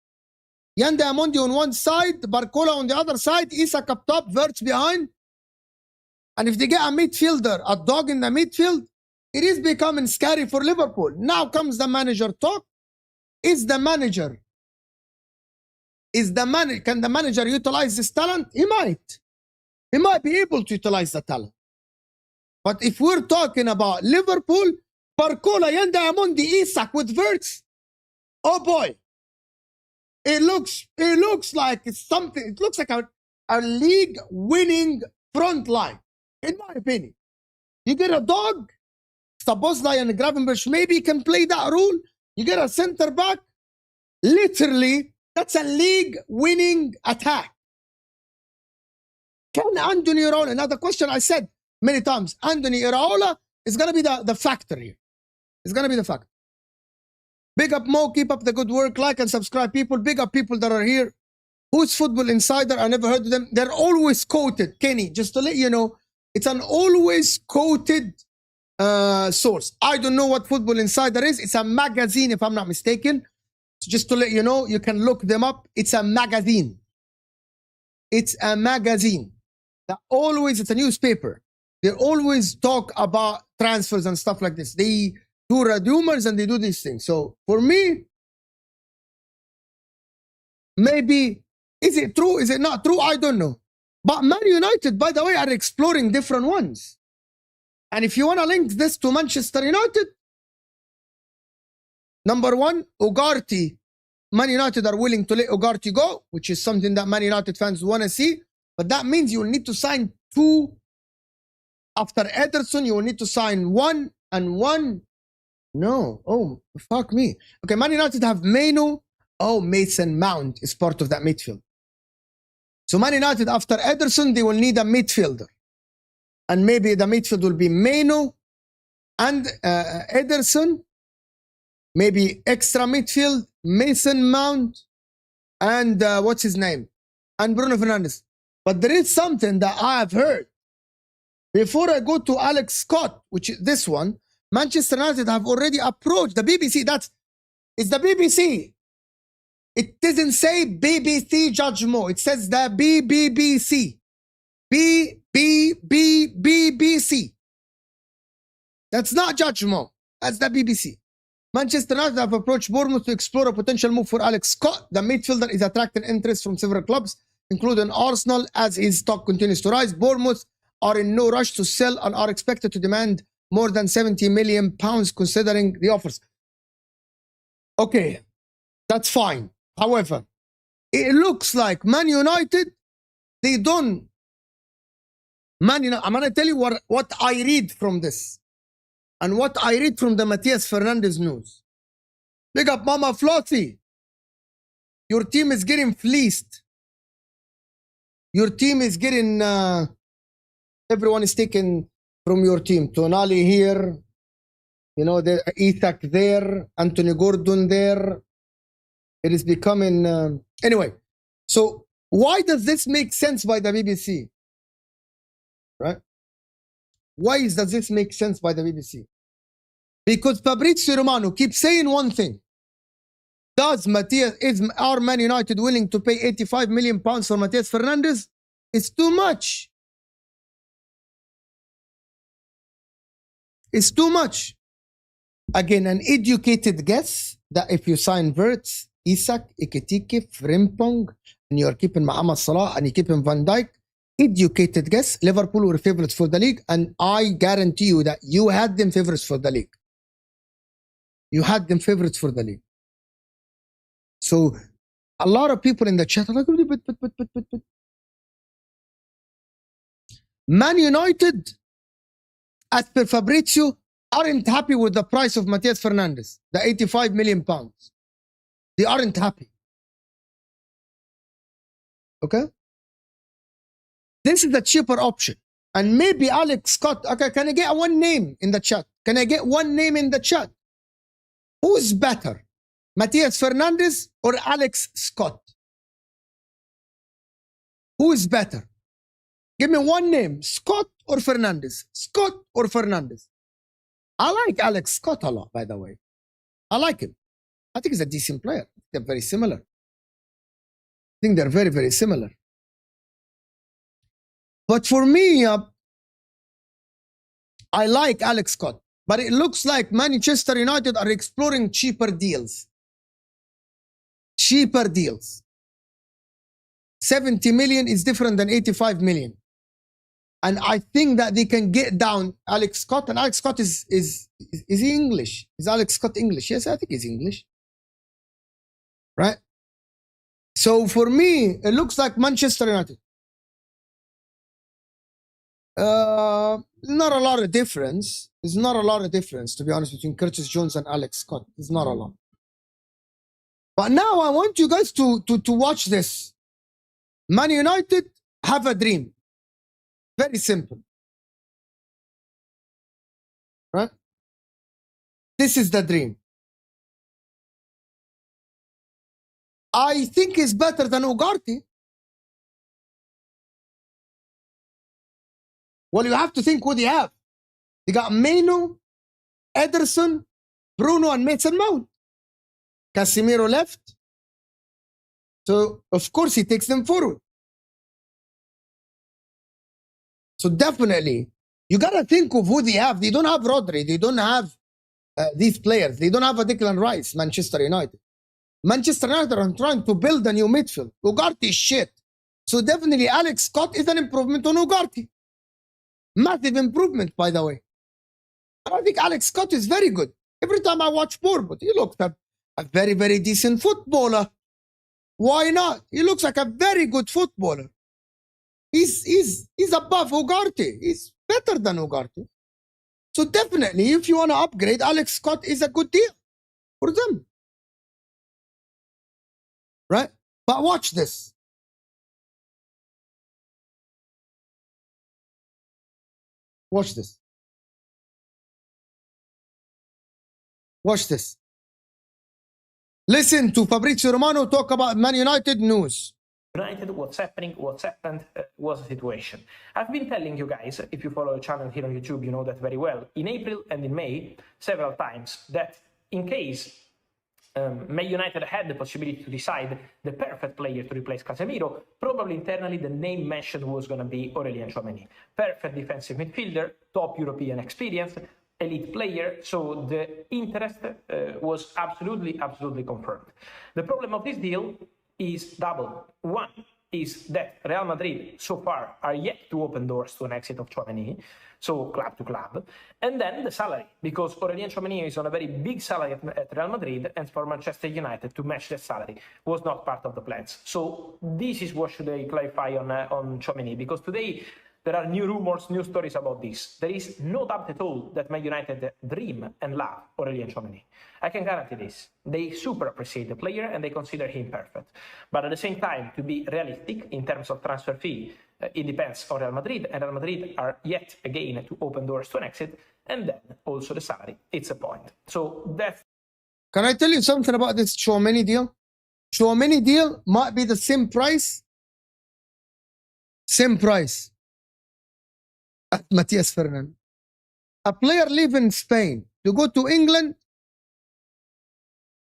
Yan Diamonde on one side, Barcola on the other side, Isak up top, Wirtz behind. And if they get a midfielder, a dog in the midfield, it is becoming scary for Liverpool. Now comes the manager talk. Can the manager utilize this talent? He might. He might be able to utilize the talent. But if we're talking about Liverpool, Barcola, Yan Diamonde, Isak with Wirtz, oh boy. It looks like it's something. It looks like a league-winning front line, in my opinion. You get a dog, Szoboszlai and Gravenberch maybe can play that role. You get a center back, literally, that's a league-winning attack. Can Anthony Iraola, now the question I said many times, Anthony Iraola is going to be the factor here. It's going to be the factor. Big up Mo, keep up the good work, like and subscribe people. Big up people that are here. Who's Football Insider? I never heard of them. They're always quoted. Kenny, just to let you know, it's an always quoted source. I don't know what Football Insider is. It's a magazine, if I'm not mistaken. So just to let you know, you can look them up. It's a magazine. It's a magazine. It's a newspaper. They always talk about transfers and stuff like this. They do rumors and they do these things. So for me, maybe, is it true? Is it not true? I don't know. But Man United, by the way, are exploring different ones. And if you want to link this to Manchester United, number one, Ugarte. Man United are willing to let Ugarte go, which is something that Man United fans want to see. But that means you will need to sign 2. After Ederson, you will need to sign 1 and 1. No. Oh, fuck me. Okay, Man United have Maino. Oh, Mason Mount is part of that midfield. So Man United, after Ederson, they will need a midfielder. And maybe the midfield will be Maino and Ederson. Maybe extra midfield, Mason Mount, and what's his name? And Bruno Fernandes. But there is something that I have heard. Before I go to Alex Scott, which is this one, Manchester United have already approached the BBC. It's the BBC. It doesn't say BBC Judge Mo. It says the BBC. BBC. That's not Judge Mo. That's the BBC. Manchester United have approached Bournemouth to explore a potential move for Alex Scott. The midfielder is attracting interest from several clubs, including Arsenal, as his stock continues to rise. Bournemouth are in no rush to sell and are expected to demand more than £70 million considering the offers. Okay, that's fine. However, it looks like Man United, they don't. Man United, I'm going to tell you what I read from this. And what I read from the Matthias Fernandes news. Big up Mama Flossie. Your team is getting fleeced. Your team is getting, everyone is taken from your team. Tonali here, you know, the Hijack there, Anthony Gordon there. It is becoming, anyway. So why does this make sense by the BBC? Right? Why does this make sense by the BBC? Because Fabrizio Romano keeps saying one thing. Is Man United willing to pay £85 million for Matthias Fernandes? It's too much. It's too much. Again, an educated guess that if you sign Wirtz, Isak, Ekitike, Frimpong, and you're keeping Mohamed Salah and you're keeping Van Dijk, educated guess, Liverpool were favorites for the league, and I guarantee you that you had them favorites for the league. You had them favorites for the league. So a lot of people in the chat are like, but. Man United, as per Fabrizio, aren't happy with the price of Matthias Fernandes, the £85 million. They aren't happy. Okay? This is the cheaper option. And maybe Alex Scott. Okay, can I get one name in the chat? Can I get one name in the chat? Who's better? Matthias Fernandes or Alex Scott? Who is better? Give me one name. Scott or Fernandes? Scott or Fernandes? I like Alex Scott a lot, by the way. I like him. I think he's a decent player. They're very similar. I think they're very, very similar. But for me, I like Alex Scott. But it looks like Manchester United are exploring cheaper deals. Cheaper deals. 70 million is different than 85 million. And I think that they can get down Alex Scott. And Alex Scott is he English? Is Alex Scott English? Yes, I think he's English. Right? So for me, it looks like Manchester United. Not a lot of difference. There's not a lot of difference, to be honest, between Curtis Jones and Alex Scott. There's not a lot. But now I want you guys to watch this. Man United have a dream. Very simple. Right? This is the dream. I think he's better than Ugarte. Well, you have to think what they have. They got Maino, Ederson, Bruno, and Mason Mount. Casemiro left. So, of course, he takes them forward. So, definitely, you got to think of who they have. They don't have Rodri. They don't have these players. They don't have a Declan Rice, Manchester United. Manchester United are trying to build a new midfield. Ugarte is shit. So, definitely, Alex Scott is an improvement on Ugarte. Massive improvement, by the way. And I think Alex Scott is very good. Every time I watch Bournemouth, he looks like a very, very decent footballer. Why not? He looks like a very good footballer. He's above Ugarte. He's better than Ugarte. So definitely, if you want to upgrade, Alex Scott is a good deal for them. Right? But watch this. Watch this. Watch this. Listen to Fabrizio Romano talk about Man United news. United, what's happening, what's happened, what's the situation. I've been telling you guys, if you follow the channel here on YouTube, you know that very well, in April and in May, several times, that in case Man United had the possibility to decide the perfect player to replace Casemiro, probably internally the name mentioned was going to be Aurélien Tchouaméni. Perfect defensive midfielder, top European experience, elite player, so the interest was absolutely confirmed. The problem of this deal is double. One is that Real Madrid so far are yet to open doors to an exit of Tchouameni, so club to club, and then the salary, because Aurelien Tchouaméni is on a very big salary at Real Madrid, and for Manchester United to match that salary was not part of the plans. So this is what should I clarify on Tchouaméni, because today there are new rumors, new stories about this. There is no doubt at all that Man United dream and love Aurelien Tchouaméni. I can guarantee this. They super appreciate the player and they consider him perfect. But at the same time, to be realistic in terms of transfer fee, it depends on Real Madrid, and Real Madrid are yet again to open doors to an exit, and then also the salary. It's a point. So that's... Can I tell you something about this Tchouaméni deal? Tchouaméni deal might be the same price as Matías Fernandes. A player live in Spain to go to England,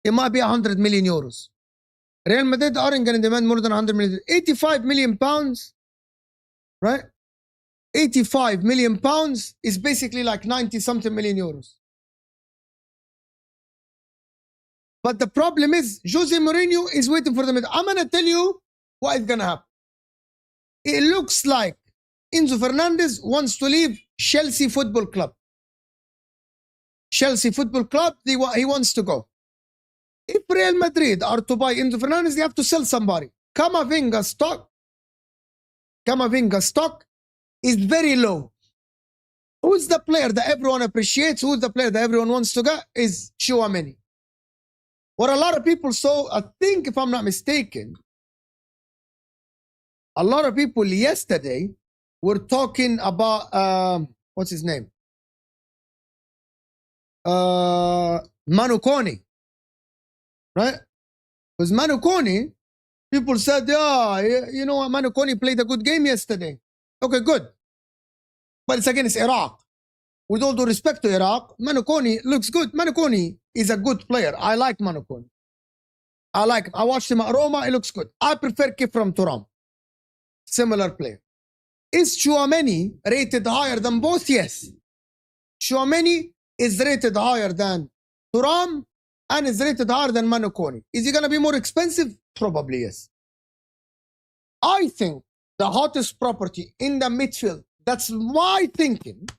it might be 100 million euros. Real Madrid aren't going to demand more than 100 million. 85 million pounds, right? 85 million pounds is basically like 90 something million euros. But the problem is, Jose Mourinho is waiting for the middle. I'm going to tell you what is going to happen. It looks like Enzo Fernandez wants to leave Chelsea Football Club. Chelsea Football Club, he wants to go. If Real Madrid are to buy Enzo Fernandez, they have to sell somebody. Camavinga stock is very low. Who's the player that everyone appreciates? Who's the player that everyone wants to get? Is Tchouaméni. What a lot of people saw, I think if I'm not mistaken, a lot of people yesterday were talking about, what's his name? Manu Kone. Right? Because Manu Kone, people said, yeah, you know what, Manu Kone played a good game yesterday. Okay, good. But it's against Iraq. With all due respect to Iraq, Manu Kone looks good. Manu Kone is a good player. I like Manu Kone. I like him. I watched him at Roma. He looks good. I prefer Kifram Turam. Similar player. Is Tchouaméni rated higher than both? Yes. Tchouaméni is rated higher than Turam and is rated higher than Manu Kone. Is he going to be more expensive? Probably yes. I think the hottest property in the midfield, that's my thinking,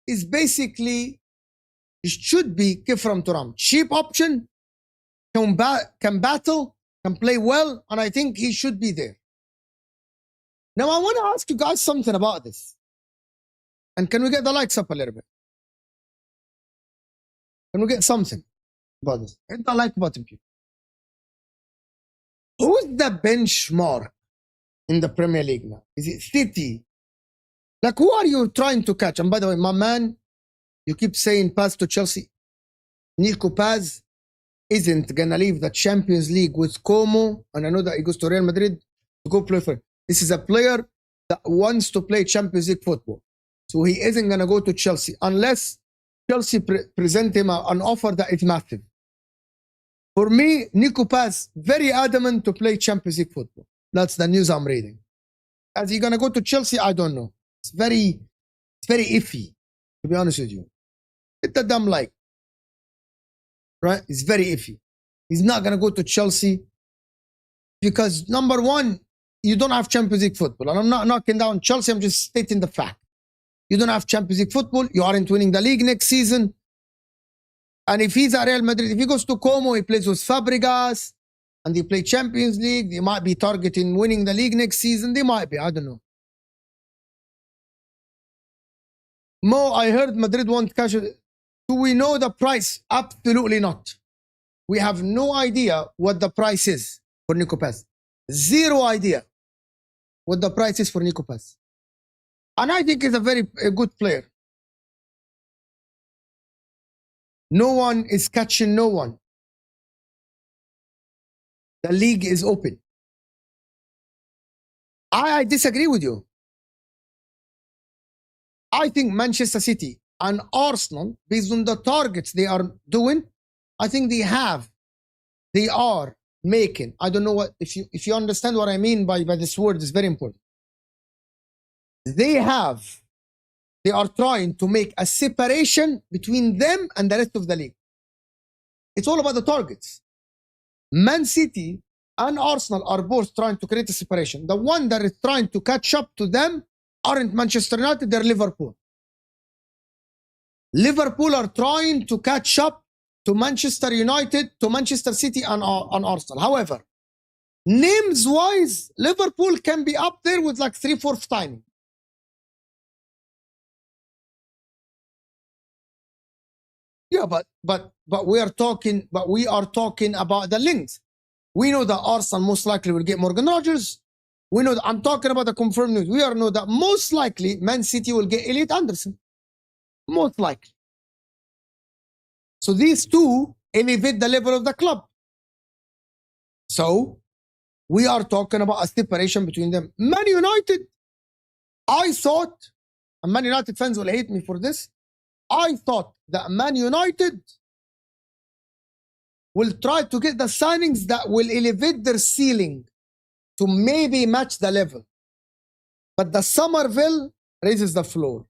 is basically, it should be Kifram Turam. Cheap option, can battle, can play well, and I think he should be there. Now, I want to ask you guys something about this. And can we get the likes up a little bit? Can we get something about this? Hit the like button, people. Who's the benchmark in the Premier League now? Is it City? Like, who are you trying to catch? And by the way, my man, you keep saying pass to Chelsea. Nico Paz. isn't gonna leave the Champions League with Como, and I know that he goes to Real Madrid to go play for it. This is a player that wants to play Champions League football. So he isn't gonna go to Chelsea unless Chelsea present him an offer that is massive. For me, Nico Paz, very adamant to play Champions League football. That's the news I'm reading. Is he gonna go to Chelsea? I don't know. It's very iffy, to be honest with you. It's a dumb like. Right? It's very iffy. He's not gonna go to Chelsea because number one, you don't have Champions League football. And I'm not knocking down Chelsea, I'm just stating the fact. You don't have Champions League football, you aren't winning the league next season. And if he's at Real Madrid, if he goes to Como, he plays with Fabregas, and they play Champions League, they might be targeting winning the league next season. They might be, I don't know. Mo, I heard Madrid want cash. Do we know the price? Absolutely not. We have no idea what the price is for Nico Paz. Zero idea what the price is for Nico Paz. And I think he's a good player. No one is catching no one. The league is open. I disagree with you. I think Manchester City and Arsenal, based on the targets they are doing, I think they are making. I don't know what, if you understand what I mean by this word, is very important. They are trying to make a separation between them and the rest of the league. It's all about the targets. Man City and Arsenal are both trying to create a separation. The one that is trying to catch up to them aren't Manchester United, they're Liverpool. Liverpool are trying to catch up to Manchester United, to Manchester City and Arsenal. However, names-wise, Liverpool can be up there with like 3/4 timing. Yeah, but we are talking about the links. We know that Arsenal most likely will get Morgan Rogers. We know that, I'm talking about the confirmed news. We know that most likely Man City will get Elliot Anderson. Most likely. So these two elevate the level of the club. So we are talking about a separation between them. Man United, I thought, and Man United fans will hate me for this, I thought that Man United will try to get the signings that will elevate their ceiling to maybe match the level. But the Somerville raises the floor.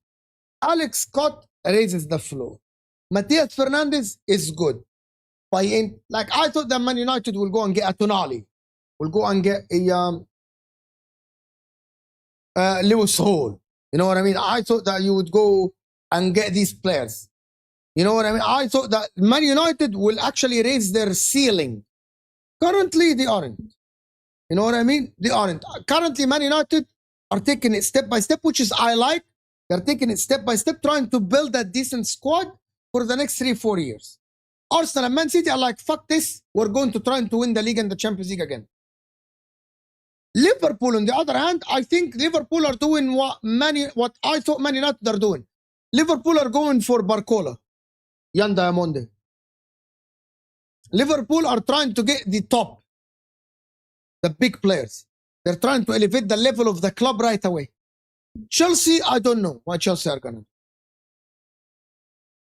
Alex Scott raises the floor. Matthias Fernandes is good. Like I thought that Man United will go and get a Tonali. Will go and get a Lewis Hall. You know what I mean? I thought that you would go and get these players. You know what I mean? I thought that Man United will actually raise their ceiling. Currently, they aren't. You know what I mean? They aren't. Currently, Man United are taking it step by step, which is I like. They're taking it step by step, trying to build a decent squad for the next 3-4 years. Arsenal and Man City are like, fuck this. We're going to try to win the league and the Champions League again. Liverpool, on the other hand, I think Liverpool are doing what I thought Man United are doing. Liverpool are going for Barcola. Yan Diamonde. Liverpool are trying to get the top. The big players. They're trying to elevate the level of the club right away. Chelsea, I don't know what Chelsea are going to do.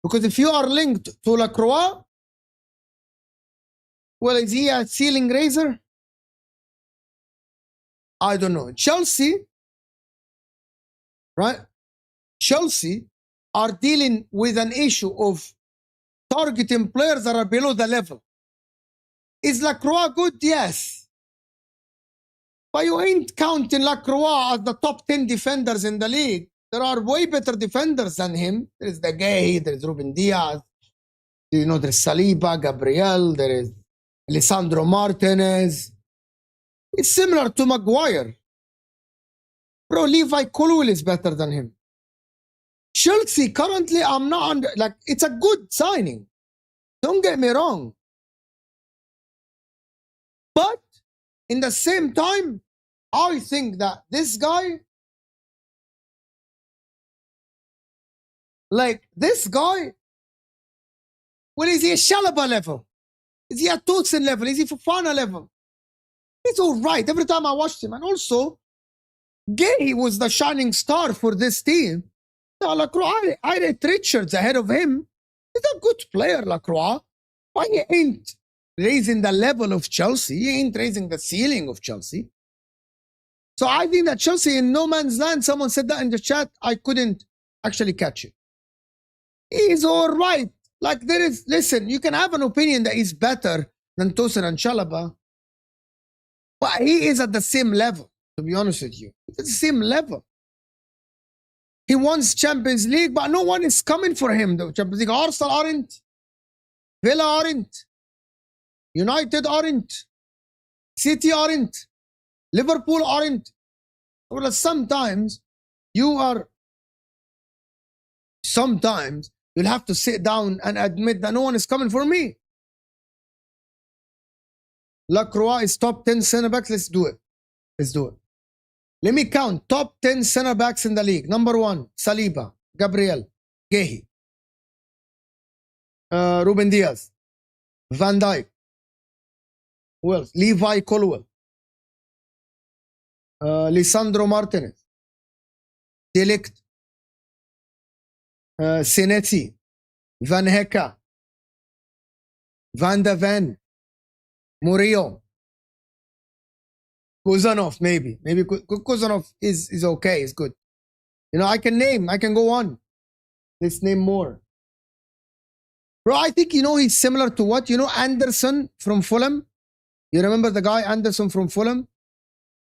Because if you are linked to Lacroix, well, is he a ceiling raiser? I don't know. Chelsea, right? Chelsea are dealing with an issue of targeting players that are below the level. Is Lacroix good? Yes. But you ain't counting Lacroix as the top 10 defenders in the league. There are way better defenders than him. There is De Gea, there is Ruben Diaz. You know, there's Saliba, Gabriel, there is Lisandro Martinez. It's similar to Maguire. Bro, Levi Colwill is better than him. Chelsea, currently, I'm not under, like, it's a good signing. Don't get me wrong. But, in the same time, I think that this guy, well, is he a Shalaba level? Is he at Tosin level? Is he Fofana level? He's all right every time I watched him. And also, Gay was the shining star for this team. No, Lacroix, I rate Richards ahead of him. He's a good player, Lacroix. But he ain't raising the level of Chelsea. He ain't raising the ceiling of Chelsea. So I think that Chelsea in no man's land, someone said that in the chat, I couldn't actually catch it. He's all right. Like there is, listen, you can have an opinion that he's better than Tosin and Chalaba, but he is at the same level, to be honest with you. It's the same level. He wants Champions League, but no one is coming for him, though. Champions League. Arsenal aren't. Villa aren't. United aren't. City aren't. Liverpool aren't. Well, sometimes you'll have to sit down and admit that no one is coming for me. Lacroix is top 10 center backs. Let's do it. Let's do it. Let me count. Top 10 center backs in the league. Number 1, Saliba, Gabriel, Gehi, Ruben Diaz, Van Dijk. Who else? Levi Colwell, Lisandro Martinez, Delict, Senesi, Van Hecke, Van de Ven, Murillo, Kuzanov, maybe Kuzanov is okay, is good. You know, I can go on. Let's name more. Bro, I think, you know, he's similar to what? You know, Anderson from Fulham? You remember the guy, Anderson from Fulham?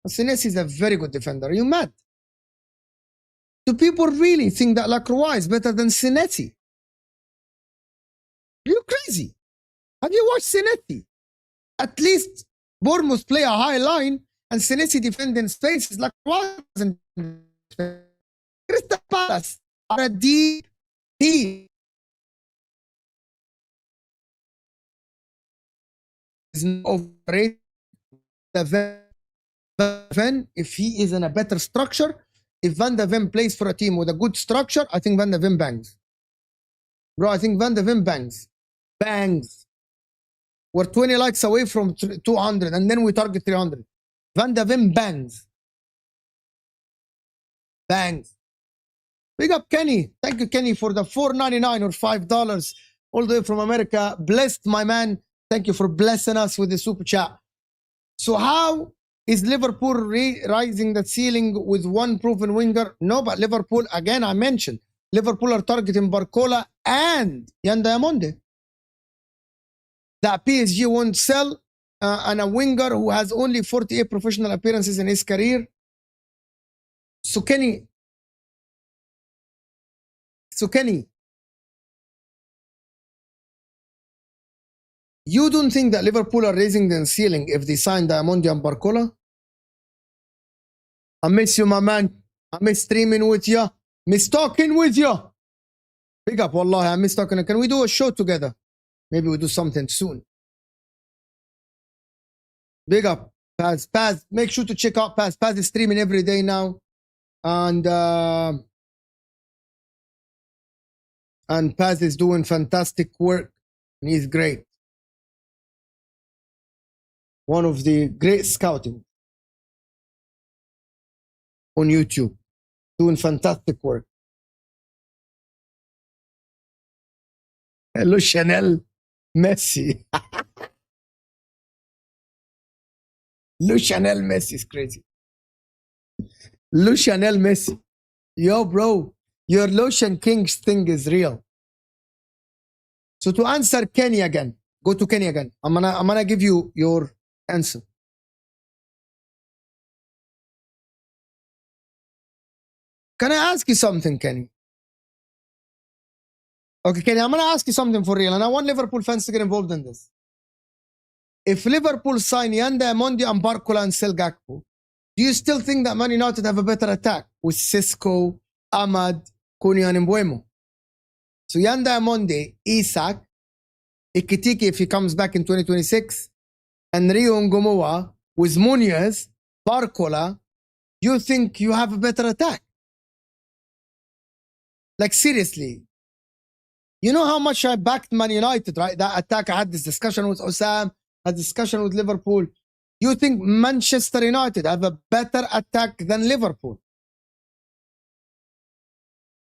Senesi is a very good defender. Are you mad? Do people really think that Lacroix is better than Senesi? Are you crazy? Have you watched Senesi? At least Bournemouth play a high line and Senesi defend in spaces. Lacroix doesn't. Crystal Palace are a deep team. Is overrated. If he is in a better structure, if Van de Ven plays for a team with a good structure, I think Van de Ven bangs. Bro, I think Van de Ven bangs. Bangs. We're 20 likes away from 200, and then we target 300. Van de Ven bangs. Bangs. Big up Kenny. Thank you, Kenny, for the $4.99 or $5 all the way from America. Blessed, my man. Thank you for blessing us with the super chat. So how is Liverpool rising the ceiling with one proven winger? No, but Liverpool, again, I mentioned, Liverpool are targeting Barcola and Yan Diamonde. That PSG won't sell and a winger who has only 48 professional appearances in his career. So Kenny, you don't think that Liverpool are raising the ceiling if they sign Diamonde and Barcola? I miss you, my man. I miss streaming with you. Miss talking with you. Big up, wallahi. I miss talking. Can we do a show together? Maybe we'll do something soon. Big up, Paz. Paz, make sure to check out Paz. Paz is streaming every day now. And Paz is doing fantastic work. And he's great. One of the great scouting on YouTube. Doing fantastic work. Hello, Chanel Messi. Lou Chanel Messi is crazy. Lou Chanel Messi. Yo, bro, your Lotion Kings thing is real. So to answer Kenny again, go to Kenny again. I'm gonna give you your answer. Can I ask you something, Kenny? Okay, Kenny, I'm gonna ask you something for real, and I want Liverpool fans to get involved in this. If Liverpool sign Yan Diamonde and Barcola and sell Gakpo, do you still think that Man United have a better attack with Sisco, Ahmad, Cunha, and Mbuemo? So Yan Diamonde, Hijack, Ekitike if he comes back in 2026, and Rio Ngomoa with Munoz, Barcola, you think you have a better attack? Like seriously. You know how much I backed Man United, right? That attack, I had this discussion with Osam, a discussion with Liverpool. You think Manchester United have a better attack than Liverpool?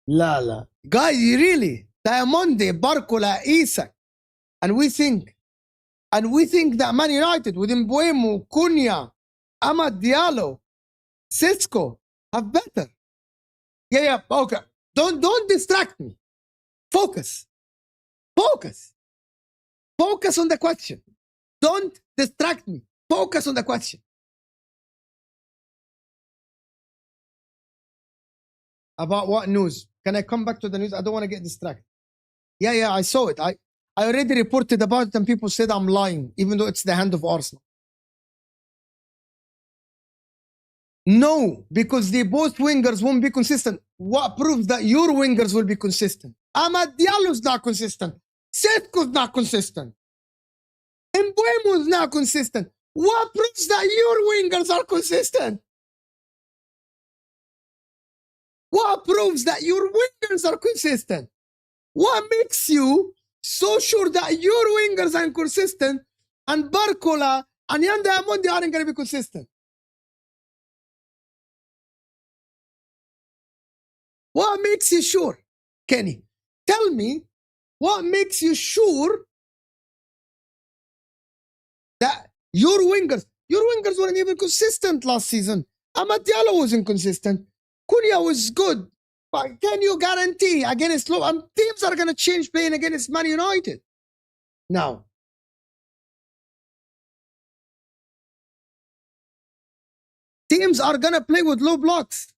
La. Guys, really? Diamonde, Barcola, Isak. And we think that Man United with Mbuemo, Cunha, Amad Diallo, Sisco have better. Yeah, okay. Don't distract me. Focus on the question. Don't distract me. Focus on the question. About what news? Can I come back to the news? I don't want to get distracted. Yeah, I saw it. I already reported about it and people said I'm lying, even though it's the hand of Arsenal. No, because they both wingers won't be consistent. What proves that your wingers will be consistent? Amad Diallo's not consistent. Setko's not consistent. Mbuemo's not consistent. What proves that your wingers are consistent? What proves that your wingers are consistent? What makes you so sure that your wingers are consistent and Barcola and Yanda Amondi aren't going to be consistent? What makes you sure, Kenny? Tell me, what makes you sure that your wingers weren't even consistent last season? Amad Diallo was inconsistent. Cunha was good. But can you guarantee against teams are going to change playing against Man United? Now, teams are going to play with low blocks.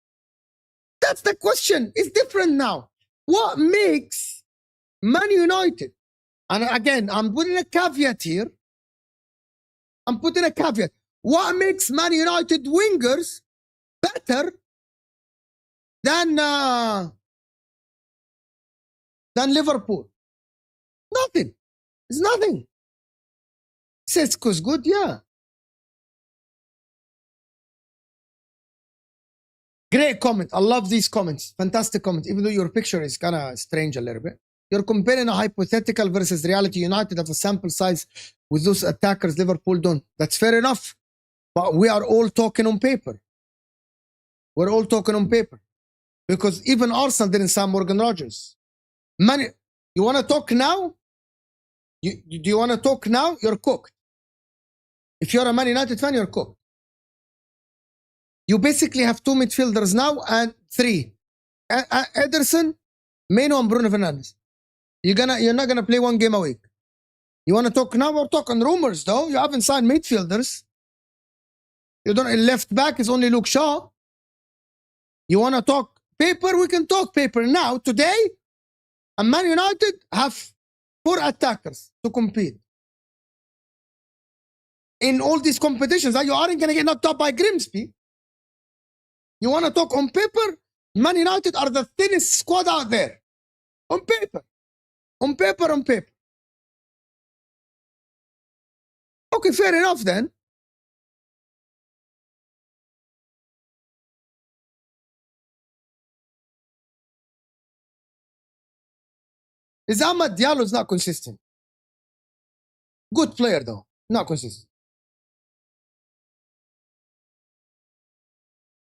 That's the question. It's different now. What makes Man United, and again, I'm putting a caveat here. What makes Man United wingers better than Liverpool? Nothing. It's nothing. Sesco's good, yeah. Great comment. I love these comments. Fantastic comments. Even though your picture is kind of strange a little bit. You're comparing a hypothetical versus reality. United have a sample size with those attackers. Liverpool don't. That's fair enough. But we are all talking on paper. We're all talking on paper. Because even Arsenal didn't sign Morgan Rogers. Man, you want to talk now? Do you want to talk now? You're cooked. If you're a Man United fan, you're cooked. You basically have 2 midfielders now and 3. Ederson, Meno, and Bruno Fernandes. You're not gonna play 1 game a week. You want to talk now? We're talking rumors, though. You haven't signed midfielders. You don't. Left back is only Luke Shaw. You want to talk paper? We can talk paper now. Today, and Man United have 4 attackers to compete in all these competitions. You aren't gonna get knocked out by Grimsby. You want to talk on paper? Man United are the thinnest squad out there. On paper. Okay, fair enough then. Is Amad Diallo is not consistent. Good player though, not consistent.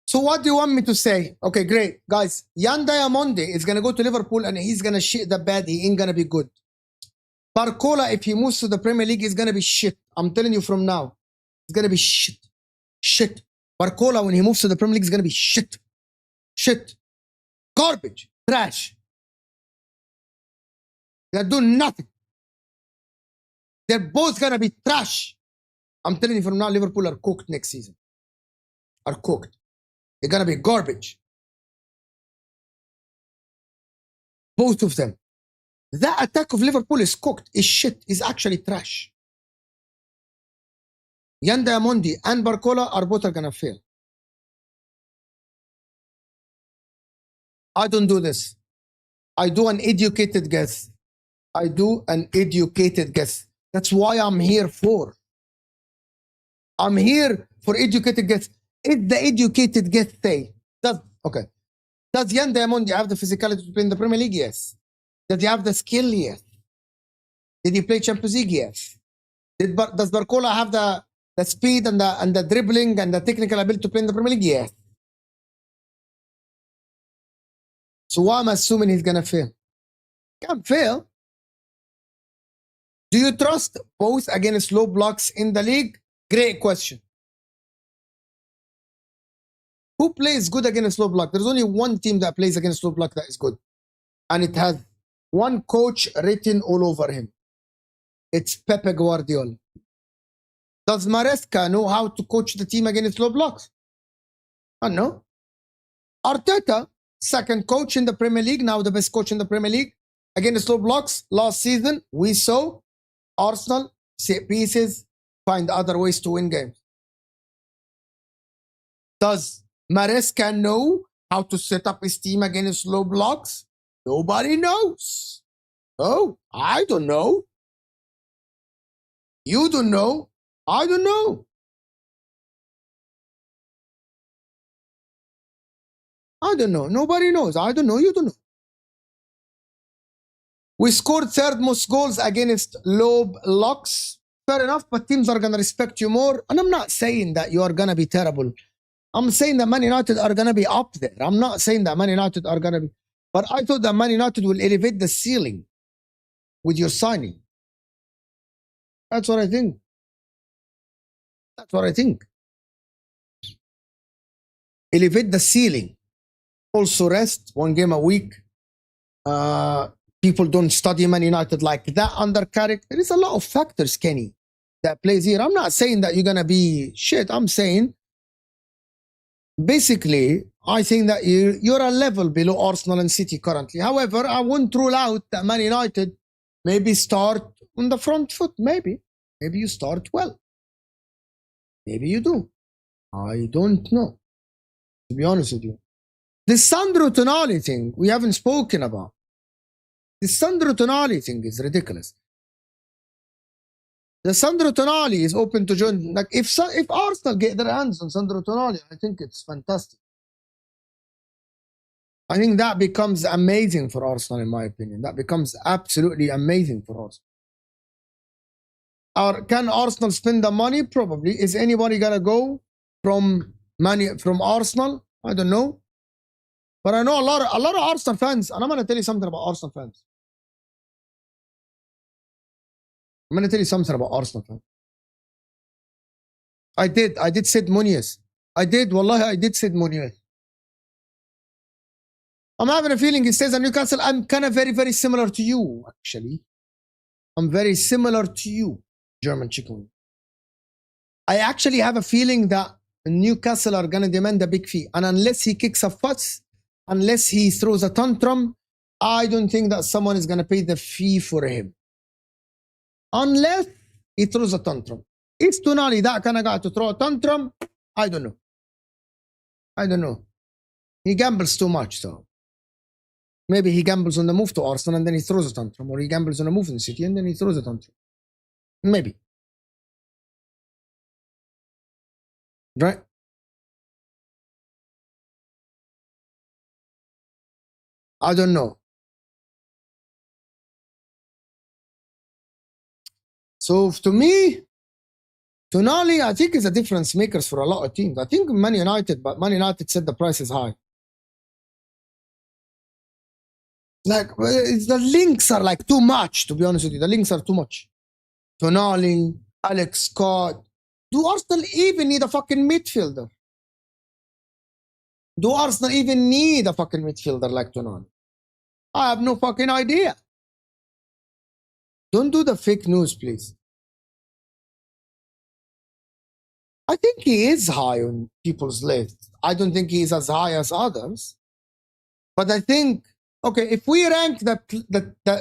So what do you want me to say? Okay, great. Guys, Yan Diamonde is going to go to Liverpool and he's going to shit the bed. He ain't going to be good. Barcola, if he moves to the Premier League, is going to be shit. I'm telling you from now. It's going to be shit. Shit. Barcola, when he moves to the Premier League, is going to be shit. Shit. Garbage. Trash. They're doing nothing. They're both going to be trash. I'm telling you from now, Liverpool are cooked next season. Are cooked. They're going to be garbage. Both of them. That attack of Liverpool is cooked, is shit, is actually trash. Yan Diamondi and Barcola are both going to fail. I don't do this. I do an educated guess. That's why I'm here for. I'm here for educated guess. It's the educated guess say. Does Yan Diamondi have the physicality to play in the Premier League? Yes. Does he have the skill? Yes. Did he play Champions League? Yes. Does Barcola have the speed and the dribbling and the technical ability to play in the Premier League? Yes. So why am I assuming he's gonna fail? Can't fail. Do you trust both against low blocks in the league? Great question. Who plays good against low block? There's only one team that plays against low block that is good. And it has one coach written all over him. It's Pepe Guardiola. Does Maresca know how to coach the team against low blocks? I don't know. Arteta, second coach in the Premier League, now the best coach in the Premier League, against low blocks. Last season, we saw Arsenal set pieces, find other ways to win games. Does Maresca know how to set up his team against low blocks? Nobody knows. Oh, I don't know. You don't know. I don't know. I don't know. Nobody knows. I don't know. You don't know. We scored third most goals against low blocks. Fair enough, but teams are going to respect you more. And I'm not saying that you are going to be terrible. I'm saying that Man United are going to be up there. I'm not saying that Man United are going to be. But I thought that Man United will elevate the ceiling with your signing. That's what I think. That's what I think. Elevate the ceiling. Also rest, one game a week. People don't study Man United like that under Carrick. There is a lot of factors, Kenny, that plays here. I'm not saying that you're going to be shit. I'm saying, basically, I think that you're a level below Arsenal and City currently. However, I wouldn't rule out that Man United maybe start on the front foot. Maybe. Maybe you start well. Maybe you do. I don't know, to be honest with you. The Sandro Tonali thing we haven't spoken about. The Sandro Tonali thing is ridiculous. The Sandro Tonali is open to join. Like if Arsenal get their hands on Sandro Tonali, I think it's fantastic. I think that becomes amazing for Arsenal, in my opinion. That becomes absolutely amazing for Arsenal. Or can Arsenal spend the money? Probably. Is anybody gonna go from Arsenal? I don't know. But I know a lot of Arsenal fans, and I'm gonna tell you something about Arsenal fans. I'm gonna tell you something about Arsenal fans. I did Sid Munoz. I did Sid Munoz. I'm having a feeling he stays at Newcastle. I'm kind of very, very similar to you, actually. I'm very similar to you, German chicken. I actually have a feeling that Newcastle are going to demand a big fee. And unless he kicks a fuss, unless he throws a tantrum, I don't think that someone is going to pay the fee for him. Unless he throws a tantrum. Is Tonali that kind of guy to throw a tantrum? I don't know. I don't know. He gambles too much, though. Maybe he gambles on the move to Arsenal and then he throws a tantrum. Or he gambles on the move in the City and then he throws a tantrum. Maybe. Right? I don't know. So to me, Tonali, I think is a difference maker for a lot of teams. I think Man United, but Man United said the price is high. Like, the links are like too much, to be honest with you. The links are too much. Tonali, Alex Scott. Do Arsenal even need a fucking midfielder? Do Arsenal even need a fucking midfielder like Tonali? I have no fucking idea. Don't do the fake news, please. I think he is high on people's list. I don't think he is as high as others. But I think, okay, if we rank the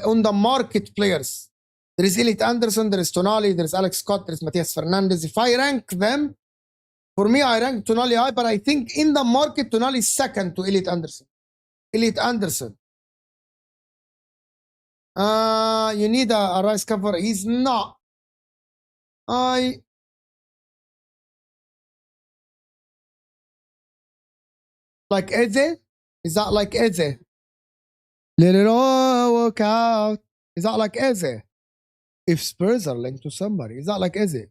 on the market players, there is Elliot Anderson, there is Tonali, there is Alex Scott, there is Matthias Fernandes. If I rank them, for me, I rank Tonali high, but I think in the market, Tonali is second to Elliot Anderson. Elliot Anderson. You need a rice cover. He's not. Like Eze? Is that like Eze? Let it all work out. Is that like Eze? If Spurs are linked to somebody, is that like Eze?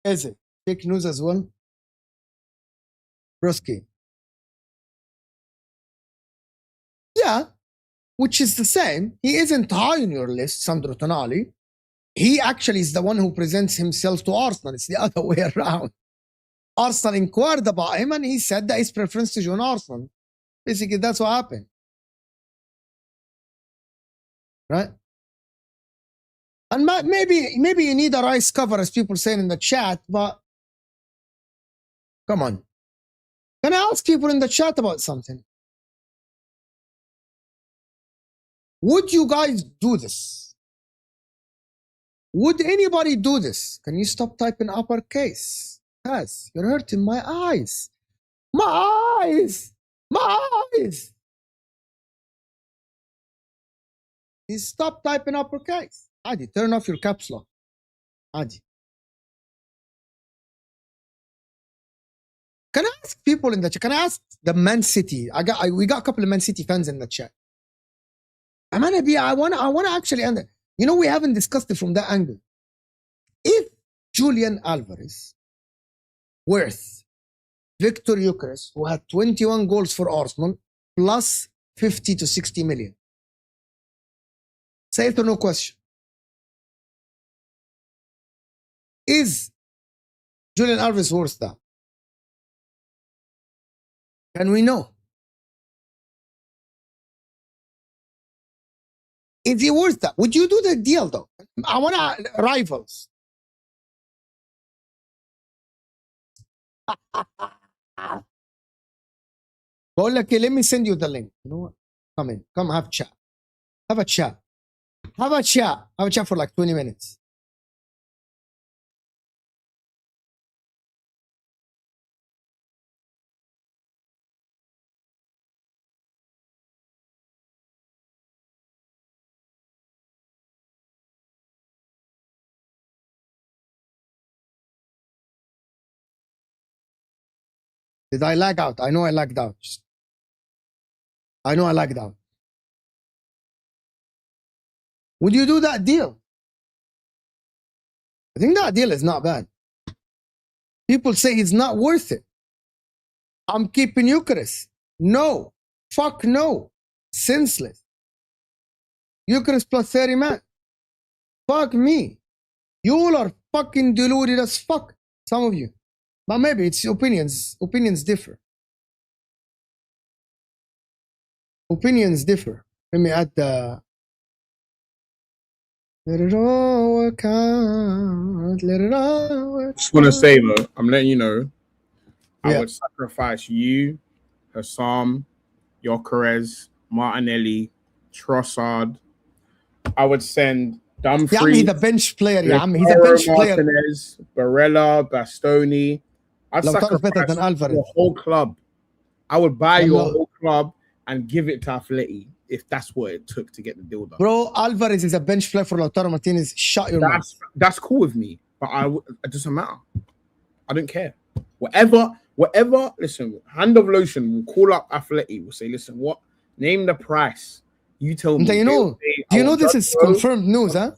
Eze. Fake news as well. Broski. Yeah, which is the same. He isn't high on your list, Sandro Tonali. He actually is the one who presents himself to Arsenal. It's the other way around. Arsenal inquired about him and he said that his preference to join Arsenal. Basically, that's what happened. Right? And maybe you need a rice cover, as people saying in the chat, but come on. Can I ask people in the chat about something? Would you guys do this? Would anybody do this? Can you stop typing uppercase? Yes, you're hurting my eyes. My eyes! My eyes! You stop typing uppercase. Adi, turn off your caps lock. Adi. Can I ask people in the chat? Can I ask the Man City? We got a couple of Man City fans in the chat. I wanna actually end it. You know, we haven't discussed it from that angle. If Julian Álvarez worth Victor Gyökeres, who had 21 goals for Arsenal, plus 50 to 60 million. Say it or no question. Is Julian Álvarez worth that? Can we know? Is he worth that? Would you do the deal though? I want rivals. Okay, let me send you the link. You know what? Come in. Come have chat. Have a chat. Have a chat. Have a chat for like 20 minutes. Did I lag out? I know I lagged out. I know I lagged out. Would you do that deal? I think that deal is not bad. People say it's not worth it. I'm keeping Gyökeres. No. Fuck no. Senseless. Gyökeres plus 30 man. Fuck me. You all are fucking deluded as fuck. Some of you. But maybe it's opinions. Opinions differ. Opinions differ. Let me add the... Let it all work out. Let it all work out. Just want to say, though, I'm letting you know, Yeah. I would sacrifice you, Hassam, Gyökeres, Martinelli, Trossard. I would send Dumfries. Yeah, he's a bench player. Yeah, he's a bench player. Martinez, Barella, Bastoni. I'd Lautaro's better sacrifice than Alvarez. your whole club. I would buy your whole club and give it to Atleti if that's what it took to get the deal done. Bro, Alvarez is a bench player for Lautaro Martinez. Shut your mouth. That's cool with me, but it doesn't matter. I don't care. Whatever. Listen, Hand of Lotion will call up Atleti. Will say, listen, what? Name the price. You tell me. Do you know this is confirmed news, huh?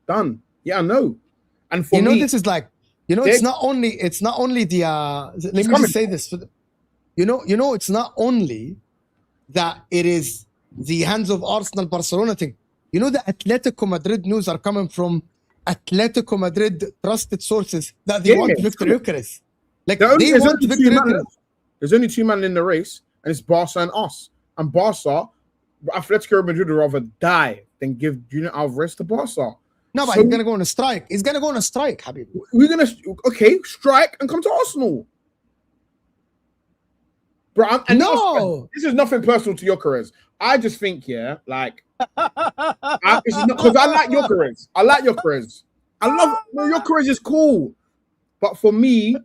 Done. Yeah, I know. And for me, this is like, it's not only the let me just say this. It's not only that it is the hands of Arsenal Barcelona thing. You know, the Atletico Madrid news are coming from Atletico Madrid trusted sources that they want Victor Gyökeres. Like they want Victor Gyökeres. There's only two men in the race, and it's Barca and us. And Barca, Atletico Madrid would rather die than give Julian Álvarez to Barca. No, but he's gonna go on a strike. He's gonna go on a strike, Habib. We're gonna strike and come to Arsenal. Bro, this is nothing personal to Gyökeres. I just think, because I like Gyökeres. I love Gyökeres is cool. But for me,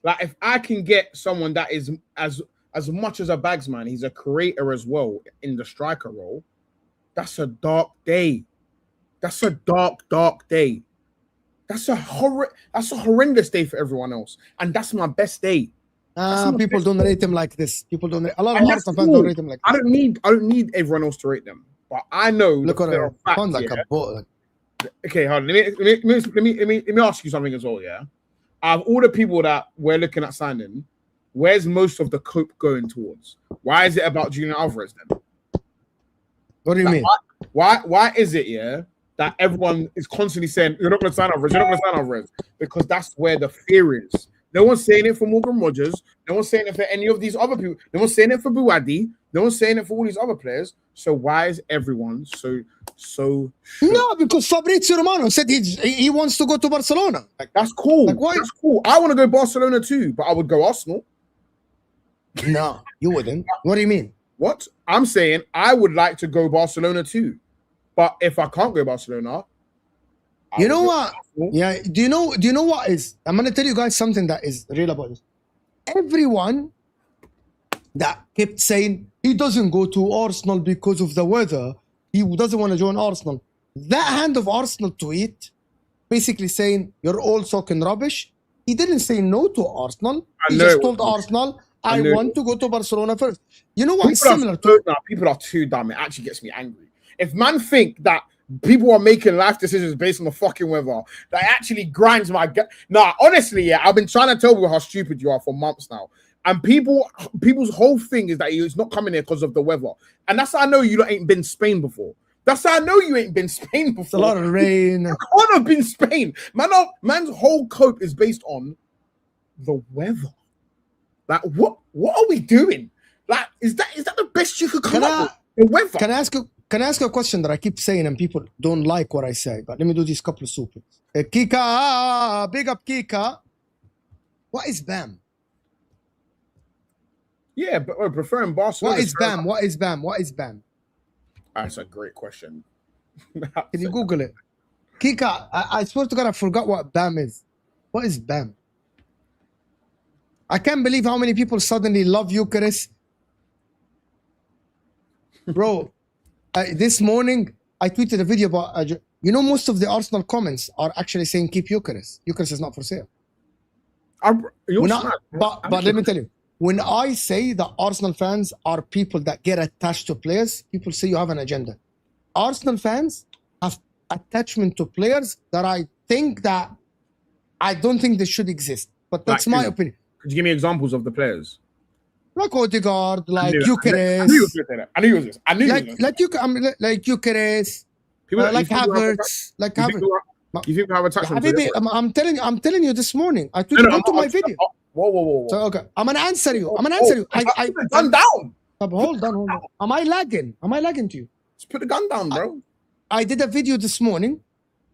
like if I can get someone that is as much as a bagsman, he's a creator as well in the striker role, that's a dark day. That's a dark day. That's a horrendous day for everyone else, and that's my best day. People don't rate him like this. People don't. A lot of And Arsenal that's fans cool. don't rate him like this. I don't need everyone else to rate them, but I know. Look at the him. fact, Sounds like yeah. a boat. Okay, hold on. Let me ask you something as well. Yeah, out of all the people that we're looking at signing, where's most of the cope going towards? Why is it about Julian Álvarez then? What do you mean? Why is it, yeah, that everyone is constantly saying you're not going to sign Álvarez, you're not going to sign Álvarez? Because that's where the fear is. No one's saying it for Morgan Rogers. No one's saying it for any of these other people. No one's saying it for Buwadi. No one's saying it for all these other players. So why is everyone so sure? No, because Fabrizio Romano said he wants to go to Barcelona. Like, that's cool. Like, why? That's cool. I want to go Barcelona too, but I would go Arsenal. No, you wouldn't. What do you mean? What? I'm saying I would like to go Barcelona too. But if I can't go Barcelona, you know what? Yeah. Do you know what is? I'm gonna tell you guys something that is real about this. Everyone that kept saying he doesn't go to Arsenal because of the weather, he doesn't want to join Arsenal. That hand of Arsenal tweet basically saying you're all talking rubbish. He didn't say no to Arsenal. He just told Arsenal, I want to go to Barcelona first. You know what? It's similar to people are too dumb. It actually gets me angry. If man think that people are making life decisions based on the fucking weather, that actually grinds my gut. Nah, honestly, yeah, I've been trying to tell you how stupid you are for months now. And people's whole thing is that he's not coming here because of the weather. And that's how I know you ain't been Spain before. That's how I know you ain't been Spain before. It's a lot of rain. You can't have been Spain. Man's whole cope is based on the weather. Like, what are we doing? Like, is that the best you could come up with? The weather. Can I ask you a question that I keep saying and people don't like what I say? But let me do these couple of super. Kika, big up Kika. What is BAM? Yeah, but we're preferring Barcelona. What is BAM? What is BAM? What is BAM? That's a great question. Can you Google it? Kika, I swear to God, I forgot what BAM is. What is BAM? I can't believe how many people suddenly love Eucharist. Bro, this morning, I tweeted a video about, most of the Arsenal comments are actually saying keep Eucharist. Eucharist is not for sale. But let me tell you, when I say that Arsenal fans are people that get attached to players, people say you have an agenda. Arsenal fans have attachment to players that I don't think they should exist. But that's my opinion. Could you give me examples of the players? Like Odegaard, like Eucharist. I knew you was going to say that. I knew you was. Like Eucharist. Like Havertz. Like Havertz. You think we have a touch on Habibi, I'm telling you this morning. I tweeted onto my video. Whoa. So, okay, I'm gonna answer you. Gun down. Hold on. Am I lagging? To you? Just put the gun down, bro. I did a video this morning.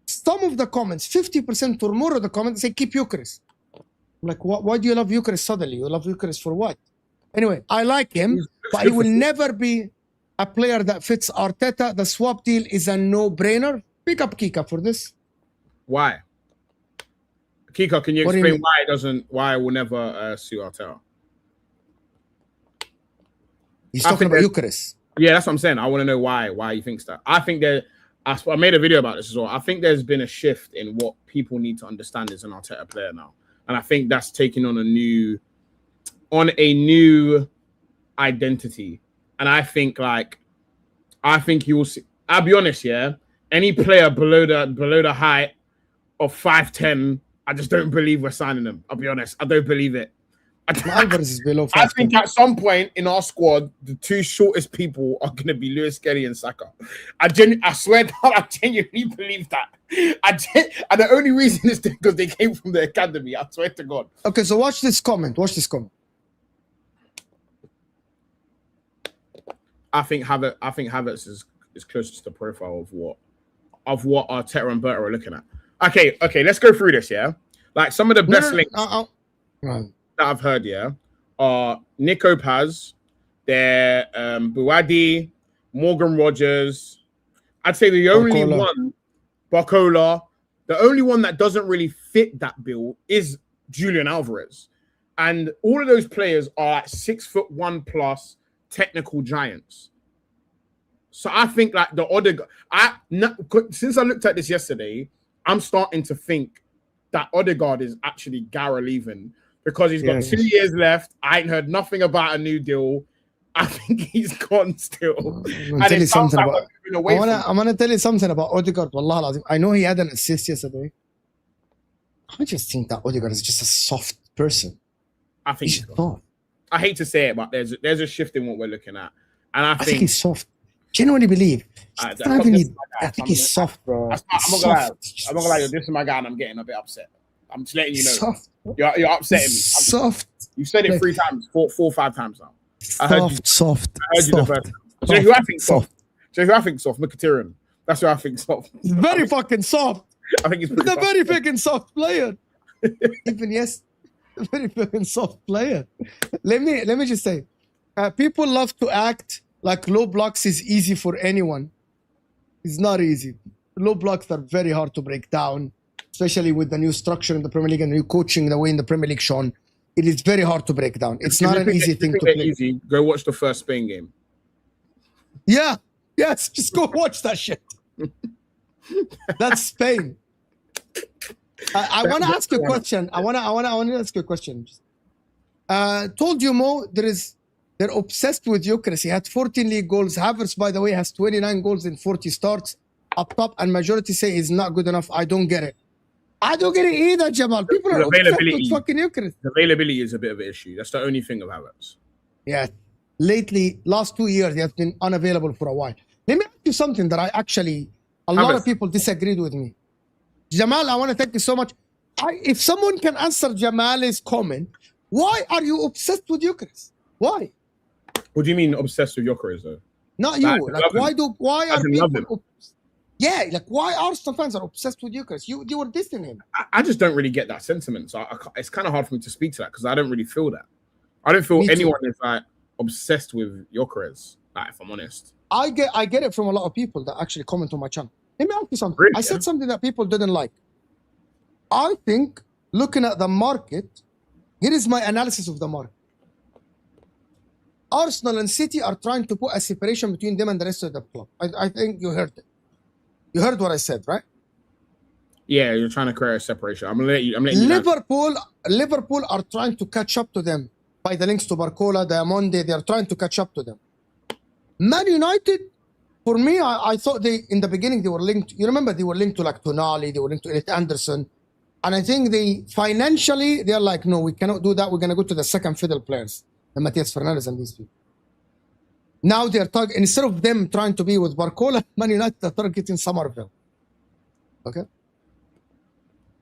Some of the comments, 50% or more of the comments say keep Eucharist. I'm like, why do you love Eucharist suddenly? You love Eucharist for what? Anyway, I like him, but he will never be a player that fits Arteta. The swap deal is a no-brainer. Pick up Kika for this. Why? Kika, can you explain why it will never suit Arteta? He's talking about Eucharist. Yeah, that's what I'm saying. I want to know why he thinks that. I think that I made a video about this as well. I think there's been a shift in what people need to understand as an Arteta player now. And I think that's taking on a new identity. And I think you will see. I'll be honest, yeah. Any player below the height of 5'10", I just don't believe we're signing them. I'll be honest. I don't believe it. Alvarez is below 5'10". I think at some point in our squad, the two shortest people are going to be Lewis Kelly and Saka. I swear down, I genuinely believe that. And the only reason is because they came from the academy. I swear to God. Okay, so watch this comment. I think Havertz is closest to the profile of what Arteta and Berta are looking at. Okay, let's go through this, yeah? Like some of the best links that I've heard, yeah, are Nico Paz, they're Buwadi, Morgan Rogers. I'd say the only one, Barcola, the only one that doesn't really fit that bill is Julian Álvarez. And all of those players are like 6'1" plus technical giants. So I think like the Odegaard, since I looked at this yesterday, I'm starting to think that Odegaard is actually Gara leaving because he's got Yeah. 2 years left. I ain't heard nothing about a new deal. I think he's gone still. I'm gonna tell you something about. Away I'm gonna tell you something about Odegaard. Wallah lazim. I know he had an assist yesterday. I just think that Odegaard is just a soft person. I think He's soft. I hate to say it, but there's a shift in what we're looking at, and I I think think he's soft. Genuinely believe. I I think he's soft, bro. I'm not gonna lie. I'm not gonna lie. You're dissing my guy, and I'm getting a bit upset. I'm just letting you know. Soft. You're upsetting me. Soft. You've said it 3 times, four or 5 times now. I heard you. Soft. I heard you the first time. Do you know who I think soft? Do you know who I think soft? Mkhitaryan. That's who I think soft. He's very fucking soft. I think he's He's pretty a soft. very fucking soft player. Even yes, a very fucking soft player. Let me just say, people love to act like low blocks is easy for anyone. It's not easy. Low blocks are very hard to break down, especially with the new structure in the Premier League and the new coaching the way in the Premier League, Sean. It is very hard to break down. It's not an easy thing to play. Easy, go watch the first Spain game. Yeah. Yes. Just go watch that shit. That's Spain. I want to ask you a question. I want to ask you a question. Told you, Mo, they're obsessed with Eucharist. He had 14 league goals. Havertz, by the way, has 29 goals in 40 starts up top, and majority say he's not good enough. I don't get it. I don't get it either, Jamal. People are obsessed with fucking Eucharist. The availability is a bit of an issue. That's the only thing of Havertz. Yeah. Lately, last 2 years, he has been unavailable for a while. Let me ask you something that a lot of people disagreed with me. Jamal, I want to thank you so much. If someone can answer Jamal's comment, why are you obsessed with Eucharist? Why? What do you mean obsessed with Gyökeres though? Not you. Like, why are people? Yeah, like why Arsenal fans are obsessed with Eucharist? You were dissing him. I just don't really get that sentiment. So it's kind of hard for me to speak to that because I don't really feel that. I don't feel anyone is like obsessed with Gyökeres. Like, if I'm honest, I get it from a lot of people that actually comment on my channel. Let me ask you something. Really? I said something that people didn't like. I think looking at the market, here is my analysis of the market. Arsenal and City are trying to put a separation between them and the rest of the club. I think you heard it. You heard what I said, right? Yeah, you're trying to create a separation. I'm letting you. Liverpool are trying to catch up to them by the links to Barcola, Diamonde. They are trying to catch up to them. Man United, for me, I thought in the beginning they were linked. You remember they were linked to like Tonali, they were linked to Elliot Anderson, and I think financially they're like, no, we cannot do that. We're gonna go to the second fiddle players, the Matías Fernandes and these people. Now they're instead of them trying to be with Barcola, Man United are targeting Somerville. Okay.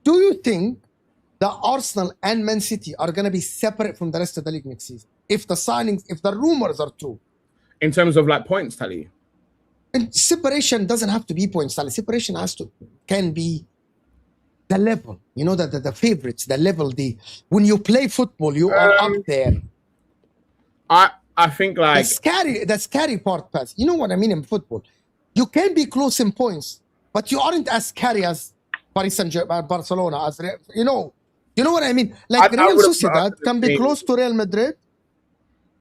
Do you think that Arsenal and Man City are going to be separate from the rest of the league next season? If the rumors are true. In terms of like points tally. And separation doesn't have to be points tally. Separation can be the level. You know, the favorites, the level, when you play football, you are up there. I think like the scary part, Paz. You know what I mean in football. You can be close in points, but you aren't as scary as Paris Saint-Germain, Barcelona. You know what I mean. Like Real Sociedad can be close to Real Madrid,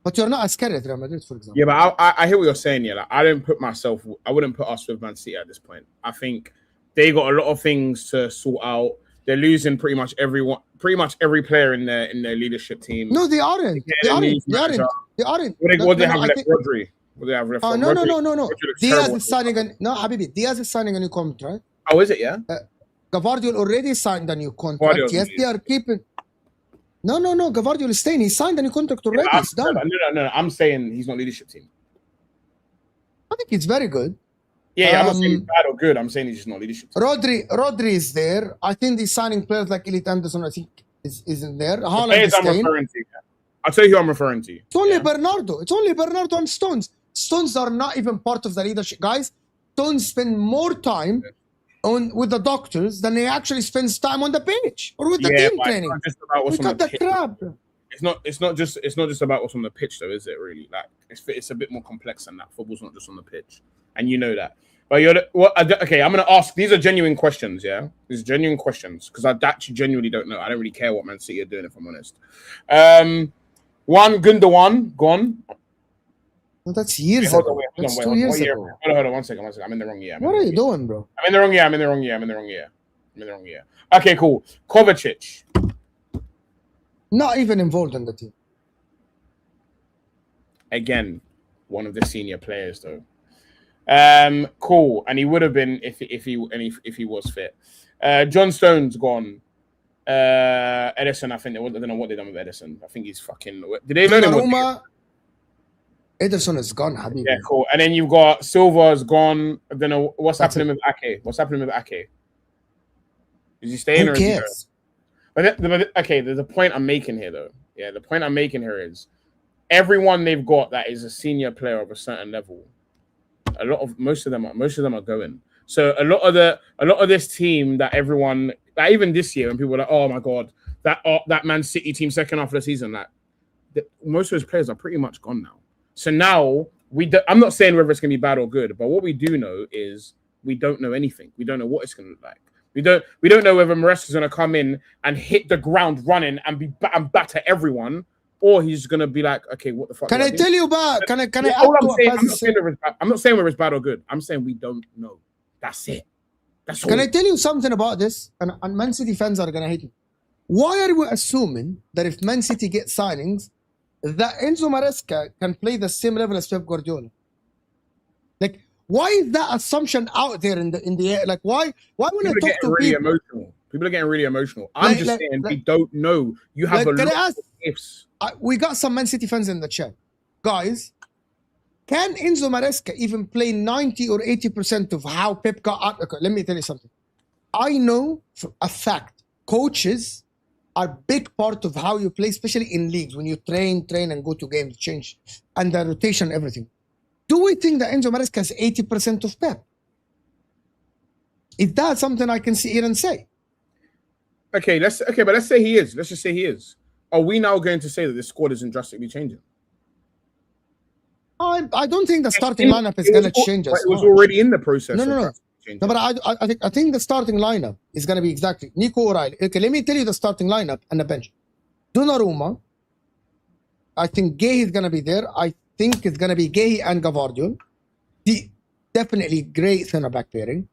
but you're not as scary as Real Madrid, for example. Yeah, but I hear what you're saying. Yeah, like I wouldn't put us with Man City at this point. I think they got a lot of things to sort out. They're losing pretty much every player in their leadership team. No, they aren't. They aren't. What do they have left? Rodri. What do they have left? No. Diaz is signing Diaz is signing a new contract, right? Oh, is it? Yeah. Gavardiol already signed a new contract. Yes, they are keeping. No. Gavardiol is staying. He signed a new contract already. It's done. No. I'm saying he's not leadership team. I think it's very good. Yeah, I'm not saying he's bad or good. I'm saying he's just not leadership team. Rodri is there. I think they're signing players like Elliot Anderson. I think isn't there. Haaland is staying. I'll tell you who I'm referring to. It's only Bernardo. It's only Bernardo and Stones. Stones are not even part of the leadership. Guys, Stones spend more time with the doctors than he actually spends time on the pitch or with the team training. It's not just about what's on the pitch, though, is it? Really, like it's a bit more complex than that. Football's not just on the pitch, and you know that. But okay, I'm gonna ask. These are genuine questions, yeah. These are genuine questions because I actually genuinely don't know. I don't really care what Man City are doing, if I'm honest. Gundogan gone. Well, that's years ago. That's 2 years ago. Hold on, one second. I'm in the wrong year. What are you doing, bro? I'm in the wrong year. I'm in the wrong year. Okay, cool. Kovacic. Not even involved in the team. Again, one of the senior players though. Cool. And he would have been if he was fit. John Stone's gone. Edison, I think I don't know what they done with Edison. I think he's fucking. Did they learn him? Edison is gone, Habibi. Yeah, cool. And then you've got Silva's gone. I don't know what's happening with Ake. What's happening with Ake? Is he staying or is he going? Okay, there's a point I'm making here though. Yeah, the point I'm making here is everyone they've got that is a senior player of a certain level. Most of them are going. So a lot of this team that everyone, like even this year, when people were like, "Oh my god, that Man City team second half of the season," most of those players are pretty much gone now. So now I'm not saying whether it's gonna be bad or good, but what we do know is we don't know anything. We don't know what it's gonna look like. We don't know whether Maestro is gonna come in and hit the ground running and batter everyone, or he's gonna be like, okay, what the fuck? Can I tell you about? Can I? I'm not saying whether it's bad or good. I'm saying we don't know. That's it. That's all. Can I tell you something about this? And Man City fans are gonna hate me. Why are we assuming that if Man City get signings, that Enzo Maresca can play the same level as Pep Guardiola? Like, why is that assumption out there in the air? Like, why when I talk to people, emotional. People are getting really emotional. I'm just saying we don't know. You have a lot of ifs. We got some Man City fans in the chat, guys. Can Enzo Maresca even play 90 or 80% of how Pep got out? Okay, let me tell you something. I know for a fact coaches are a big part of how you play, especially in leagues when you train and go to games, change, and the rotation, everything. Do we think that Enzo Maresca has 80% of Pep? Is that something I can sit here and say? Okay, but let's say he is. Let's just say he is. Are we now going to say that the squad isn't drastically changing? I don't think the starting lineup is going to change. It was already in the process. No, but I think the starting lineup is going to be exactly Nico O'Reilly. Okay, let me tell you the starting lineup and the bench. Donnarumma. I think Gay is going to be there. I think it's going to be Gay and Gavardiol. Definitely great center back pairing.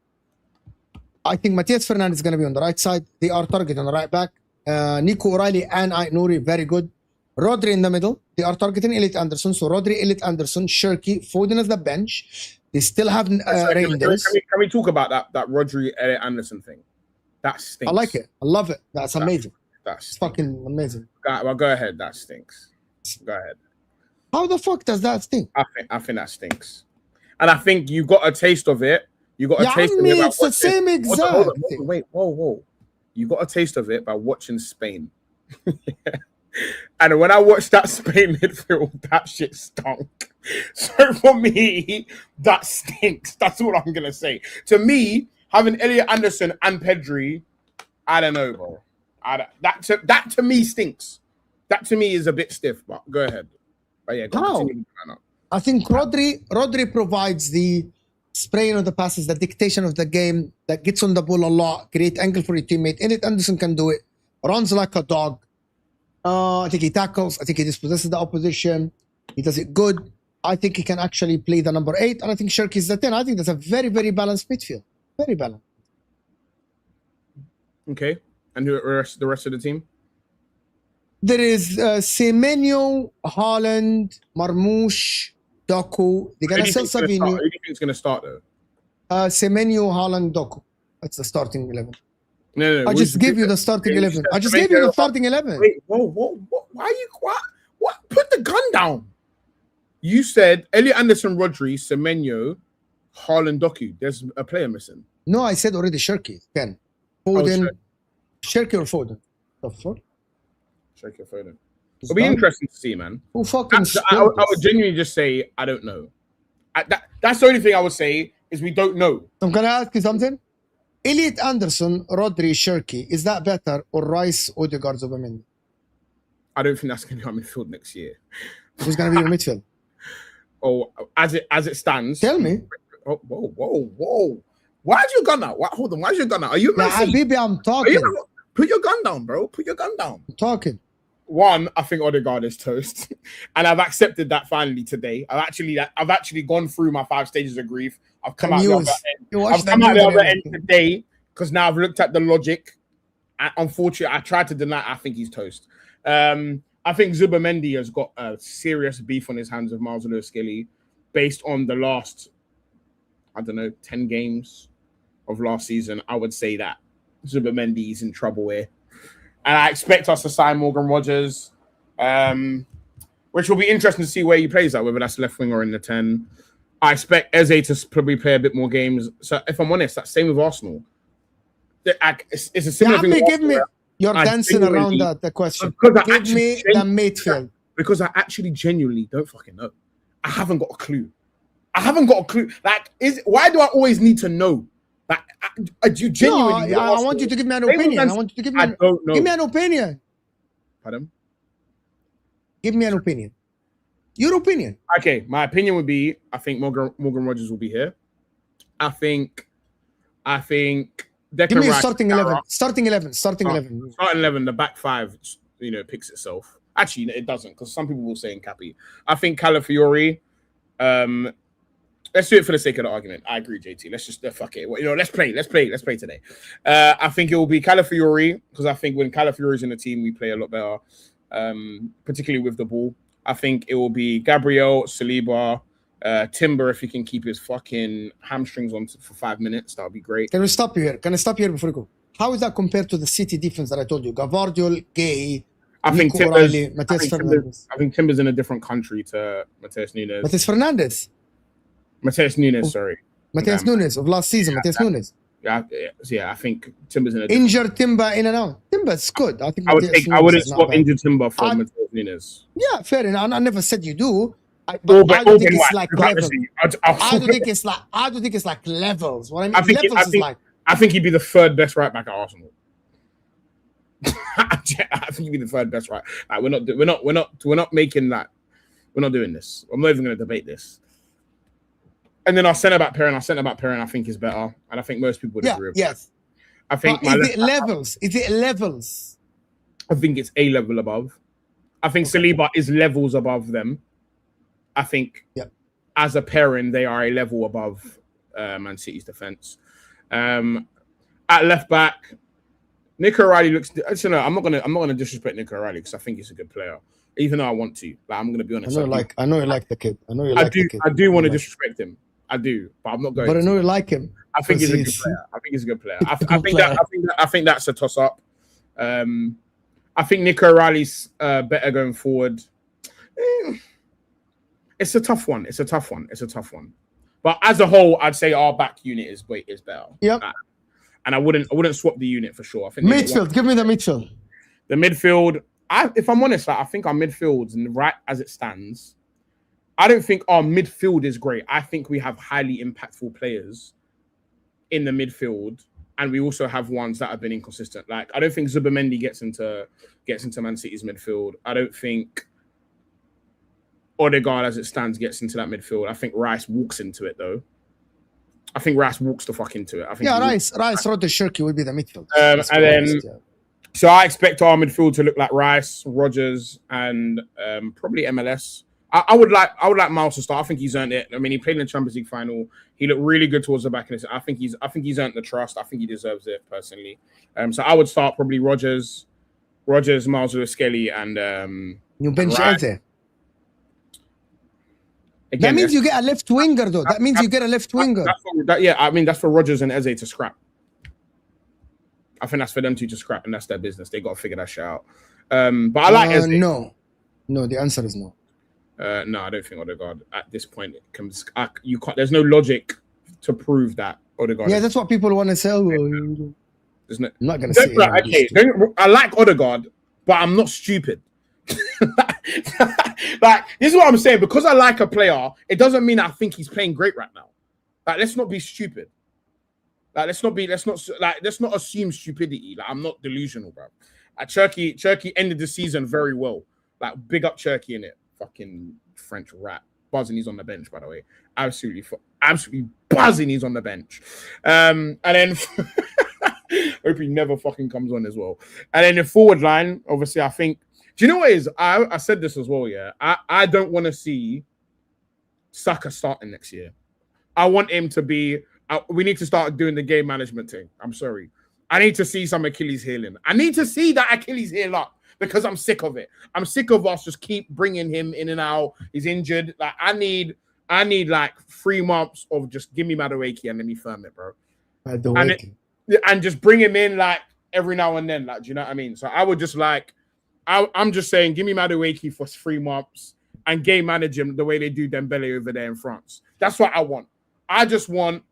I think Matías Fernandes is going to be on the right side. They are targeting on the right back. Nico O'Reilly and Ait Nouri, very good. Rodri in the middle. They are targeting Elliot Anderson. So Rodri, Elliot Anderson, Shirky, Foden as the bench. They still have Reinders. Can we talk about that Rodri, Elliot Anderson thing? That stinks. I like it. I love it. That's amazing. That's fucking amazing. Well, go ahead. That stinks. Go ahead. How the fuck does that stink? I think that stinks. And I think you got a taste of it. You got a taste of it. It's the same exact thing. Wait, whoa. You got a taste of it by watching Spain. And when I watched that Spain midfield, that shit stunk. So for me, that stinks. That's all I'm gonna say. To me, having Elliot Anderson and Pedri, I don't know, bro. That to me stinks. That to me is a bit stiff. But go ahead. But yeah, I think Rodri provides the spraying of the passes, the dictation of the game, that gets on the ball a lot, create angle for your teammate. Elliot Anderson can do it. Runs like a dog. I think he tackles. I think he dispossesses the opposition. He does it good. I think he can actually play the number 8. And I think Shirky is the 10. I think that's a very, very balanced midfield. Very balanced. Okay. And the rest of the team? There is Semenyo, Haaland, Marmoush, Doku. They're going to sell Savinho. Who do you think is going to start, though? Semenyo, Haaland, Doku. That's the starting 11. No. I just gave you the starting 11. I just gave you the starting 11. Wait, whoa. Why are you... What? Put the gun down. You said Elliot Anderson, Rodri, Semenyo, Haaland, Doku. There's a player missing. No, I said already Shirky. Ken. Foden. Shirky or Foden? The fuck? Shirky or Foden. It'll be interesting to see, man. Who fucking... I would genuinely just say, I don't know. That's the only thing I would say is we don't know. I'm going to ask you something. Elliot Anderson, Rodri, Shirky, is that better or Rice, Odegaard, Zubomendi? I don't think that's going to be our midfield next year. Who's going to be your midfield? Oh, as it stands. Tell me. Oh, whoa. Why's your gun out? Hold on. Why's your gun out? Are you... Habibi, I'm talking. Put your gun down, bro. Put your gun down. I'm talking. One, I think Odegaard is toast. And I've accepted that finally today. I've actually gone through my 5 stages of grief. I've come out the other end. I've come out the other end today because now I've looked at the logic. Unfortunately, I tried to deny. I think he's toast. I think Tchouaméni has got a serious beef on his hands with Miles Lewis-Skelly based on the last, 10 games of last season. I would say that Tchouaméni is in trouble here. And I expect us to sign Morgan Rogers, which will be interesting to see where he plays at, whether that's left wing or in the 10. I expect Eze to probably play a bit more games. So if I'm honest, that's same with Arsenal. It's a similar thing. Give me. You're dancing around the question. Give me the midfield. Because I actually genuinely don't fucking know. I haven't got a clue. Like, why do I always need to know? Like, do you genuinely? No, I want you to give me an opinion. I want you to give me. I don't know. Give me an opinion. Pardon? Give me an opinion. Your opinion. Okay, my opinion would be: I think Morgan Rogers will be here. I think. Give me a starting 11. Starting 11. Starting 11. The back five, picks itself. Actually, it doesn't, because some people will say Nkappi. I think Calafiori. Let's do it for the sake of the argument. I agree, JT. Let's just fuck it. Let's play. Let's play today. I think it will be Calafiori, because I think when Calafiori's in the team, we play a lot better, particularly with the ball. I think it will be Gabriel, Saliba, Timber, if he can keep his fucking hamstrings on for 5 minutes, that would be great. Can I stop you here before you go? How is that compared to the City defense that I told you? Gavardiol, Gay, I think Fernandes. I think Timber's in a different country to Mateus Nunes. Fernandes. Mateus Nunes, sorry. Mateus Nunes of last season. Mateus Nunes. Yeah, I think Timber's in a injured Timber in and out. Timber's good. I think I wouldn't swap injured Timber for Mateus Nunes. Yeah, fair enough. I never said you do. I don't think it's like levels. I don't think it's like levels. What I mean, I think he'd be the third best right back at Arsenal. I think he'd be the third best right. Like, we're not making that. We're not doing this. I'm not even going to debate this. And then our centre back pairing, I think is better, and I think most people would agree with that. I think Is it levels? I think it's a level above. I think Saliba is levels above them. I think as a pairing, they are a level above Man City's defense. At left back, Nico O'Reilly looks. I'm not gonna disrespect Nico O'Reilly because I think he's a good player. Even though I want to, I'm gonna be honest. I know you like the kid. I do want to disrespect him. I do, but I'm not going. But I know you like him. I think he's a good player. I think that's a toss up. I think Nico O'Reilly's better going forward. It's a tough one. But as a whole, I'd say our back unit is better. Yep. And I wouldn't swap the unit for sure. I think midfield. Give me the midfield. The midfield. If I'm honest, I think our midfield's right as it stands. I don't think our midfield is great. I think we have highly impactful players in the midfield, and we also have ones that have been inconsistent. Like, I don't think Tchouaméni gets into Man City's midfield. I don't think Odegaard, as it stands, gets into that midfield. I think Rice walks into it, though. I think Rice walks the fuck into it. Rice, Rodri, Shirky will be the midfield. So I expect our midfield to look like Rice, Rogers, and probably MLS. I would like Miles to start. I think he's earned it. I mean, he played in the Champions League final. He looked really good towards the back end. I think he's earned the trust. I think he deserves it personally. So I would start probably Rogers, Miles Lewis-Skelly, and you bench Eze. That means you get a left winger, though. That means you get a left winger. That's for Rogers and Eze to scrap. I think that's for them to scrap, and that's their business. They got to figure that shit out. But I like Eze. No, the answer is no. No, I don't think Odegaard at this point comes. You can't. There's no logic to prove that Odegaard. Yeah, that's what people want to say. There's no. I'm not going to say. Okay, I like Odegaard, but I'm not stupid. Like, this is what I'm saying. Because I like a player, it doesn't mean I think he's playing great right now. Like, let's not be stupid. Like, let's not assume stupidity. Like, I'm not delusional, bro. Cherky ended the season very well. Like, big up Cherky in it. Fucking French rat. Buzzing he's on the bench, by the way. Absolutely buzzing he's on the bench. And then hope he never fucking comes on as well. And then the forward line, obviously, I think. Do you know what it is? I said this as well, yeah. I don't want to see Saka starting next year. I want him to be we need to start doing the game management thing. I'm sorry. I need to see some Achilles healing. I need to see that Achilles heal up because I'm sick of it. I'm sick of us just keep bringing him in and out. He's injured. Like I need like 3 months of just give me Madueke and let me firm it, bro. And just bring him in like every now and then. Like, do you know what I mean? So I would just like, I'm just saying, give me Madueke for 3 months and game manage him the way they do Dembele over there in France. That's what I want. I just want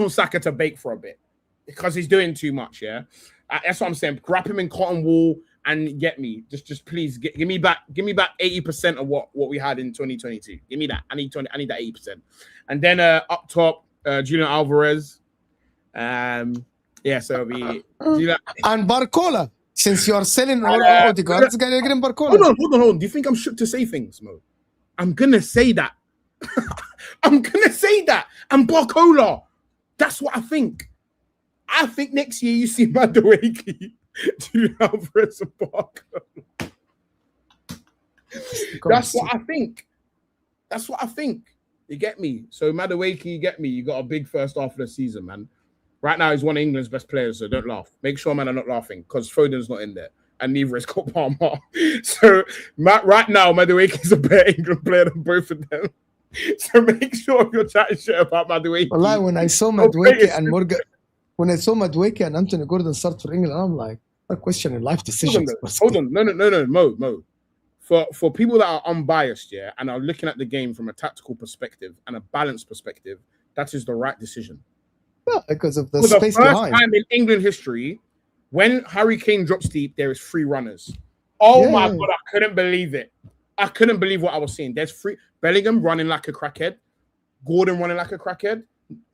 Saka to bake for a bit because he's doing too much. Yeah, that's what I'm saying. Wrap him in cotton wool and get me. Just please give me back 80% of what we had in 2022. Give me that. I need that 80%. And then up top, Julian Álvarez. Yeah, so it'll be and Barcola. Since you are selling all Odegaard, it's gonna get him Barcola. Hold on. Do you think I'm shook to say things, Mo? I'm gonna say that. I'm gonna say that. And Barcola. That's what I think. I think next year you see Madueke, Julian Álvarez, and Barcola. That's what I think. That's what I think. You get me? So Madueke, you get me? You got a big first half of the season, man. Right now, he's one of England's best players, so don't laugh. Make sure, man, I'm not laughing because Foden's not in there, and neither is Cole Palmer. So right now, Madueke is a better England player than both of them. So make sure you're chatting shit about Madueke. Well, when I saw Madueke and Morgan, when I saw Madueke and Anthony Gordon start for England, I'm like, I'm questioning life decisions. Hold on. No, Mo. For people that are unbiased, yeah, and are looking at the game from a tactical perspective and a balanced perspective, that is the right decision. Yeah, because of the For space the first behind. time in England history, when Harry Kane drops deep, there is 3 runners. Oh my God, I couldn't believe it. I couldn't believe what I was seeing. There's 3. Bellingham running like a crackhead. Gordon running like a crackhead.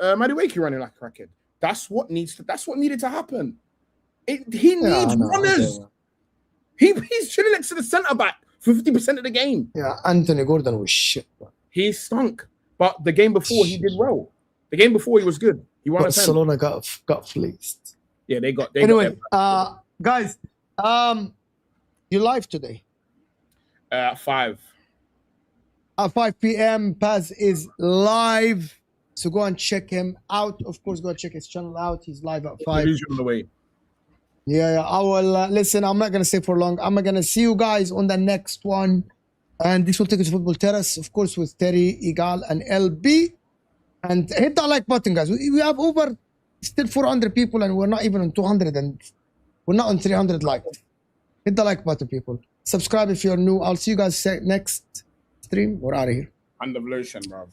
Madueke running like a crackhead. That's what needed to happen. He needs runners. He's chilling next to the centre back for 50% of the game. Yeah, Anthony Gordon was shit. Bro. He stunk. But the game before he did well. The game before he was good. He won Barcelona got fleeced. Yeah, they got. Anyway, guys, you live today? 5. At 5 p.m. Paz is live, so go and check him out. Of course, go check his channel out. He's live at 5. On the way. Yeah, I will. Listen, I'm not gonna stay for long. I'm gonna see you guys on the next one, and this will take us to Football Terrace, of course, with Terry, Igal, and LB. And hit that like button, guys. We have over still 400 people, and we're not even on 200, and we're not on 300 likes. Hit the like button, people. Subscribe if you're new. I'll see you guys next stream. We're out of here. Hand of lotion, bro.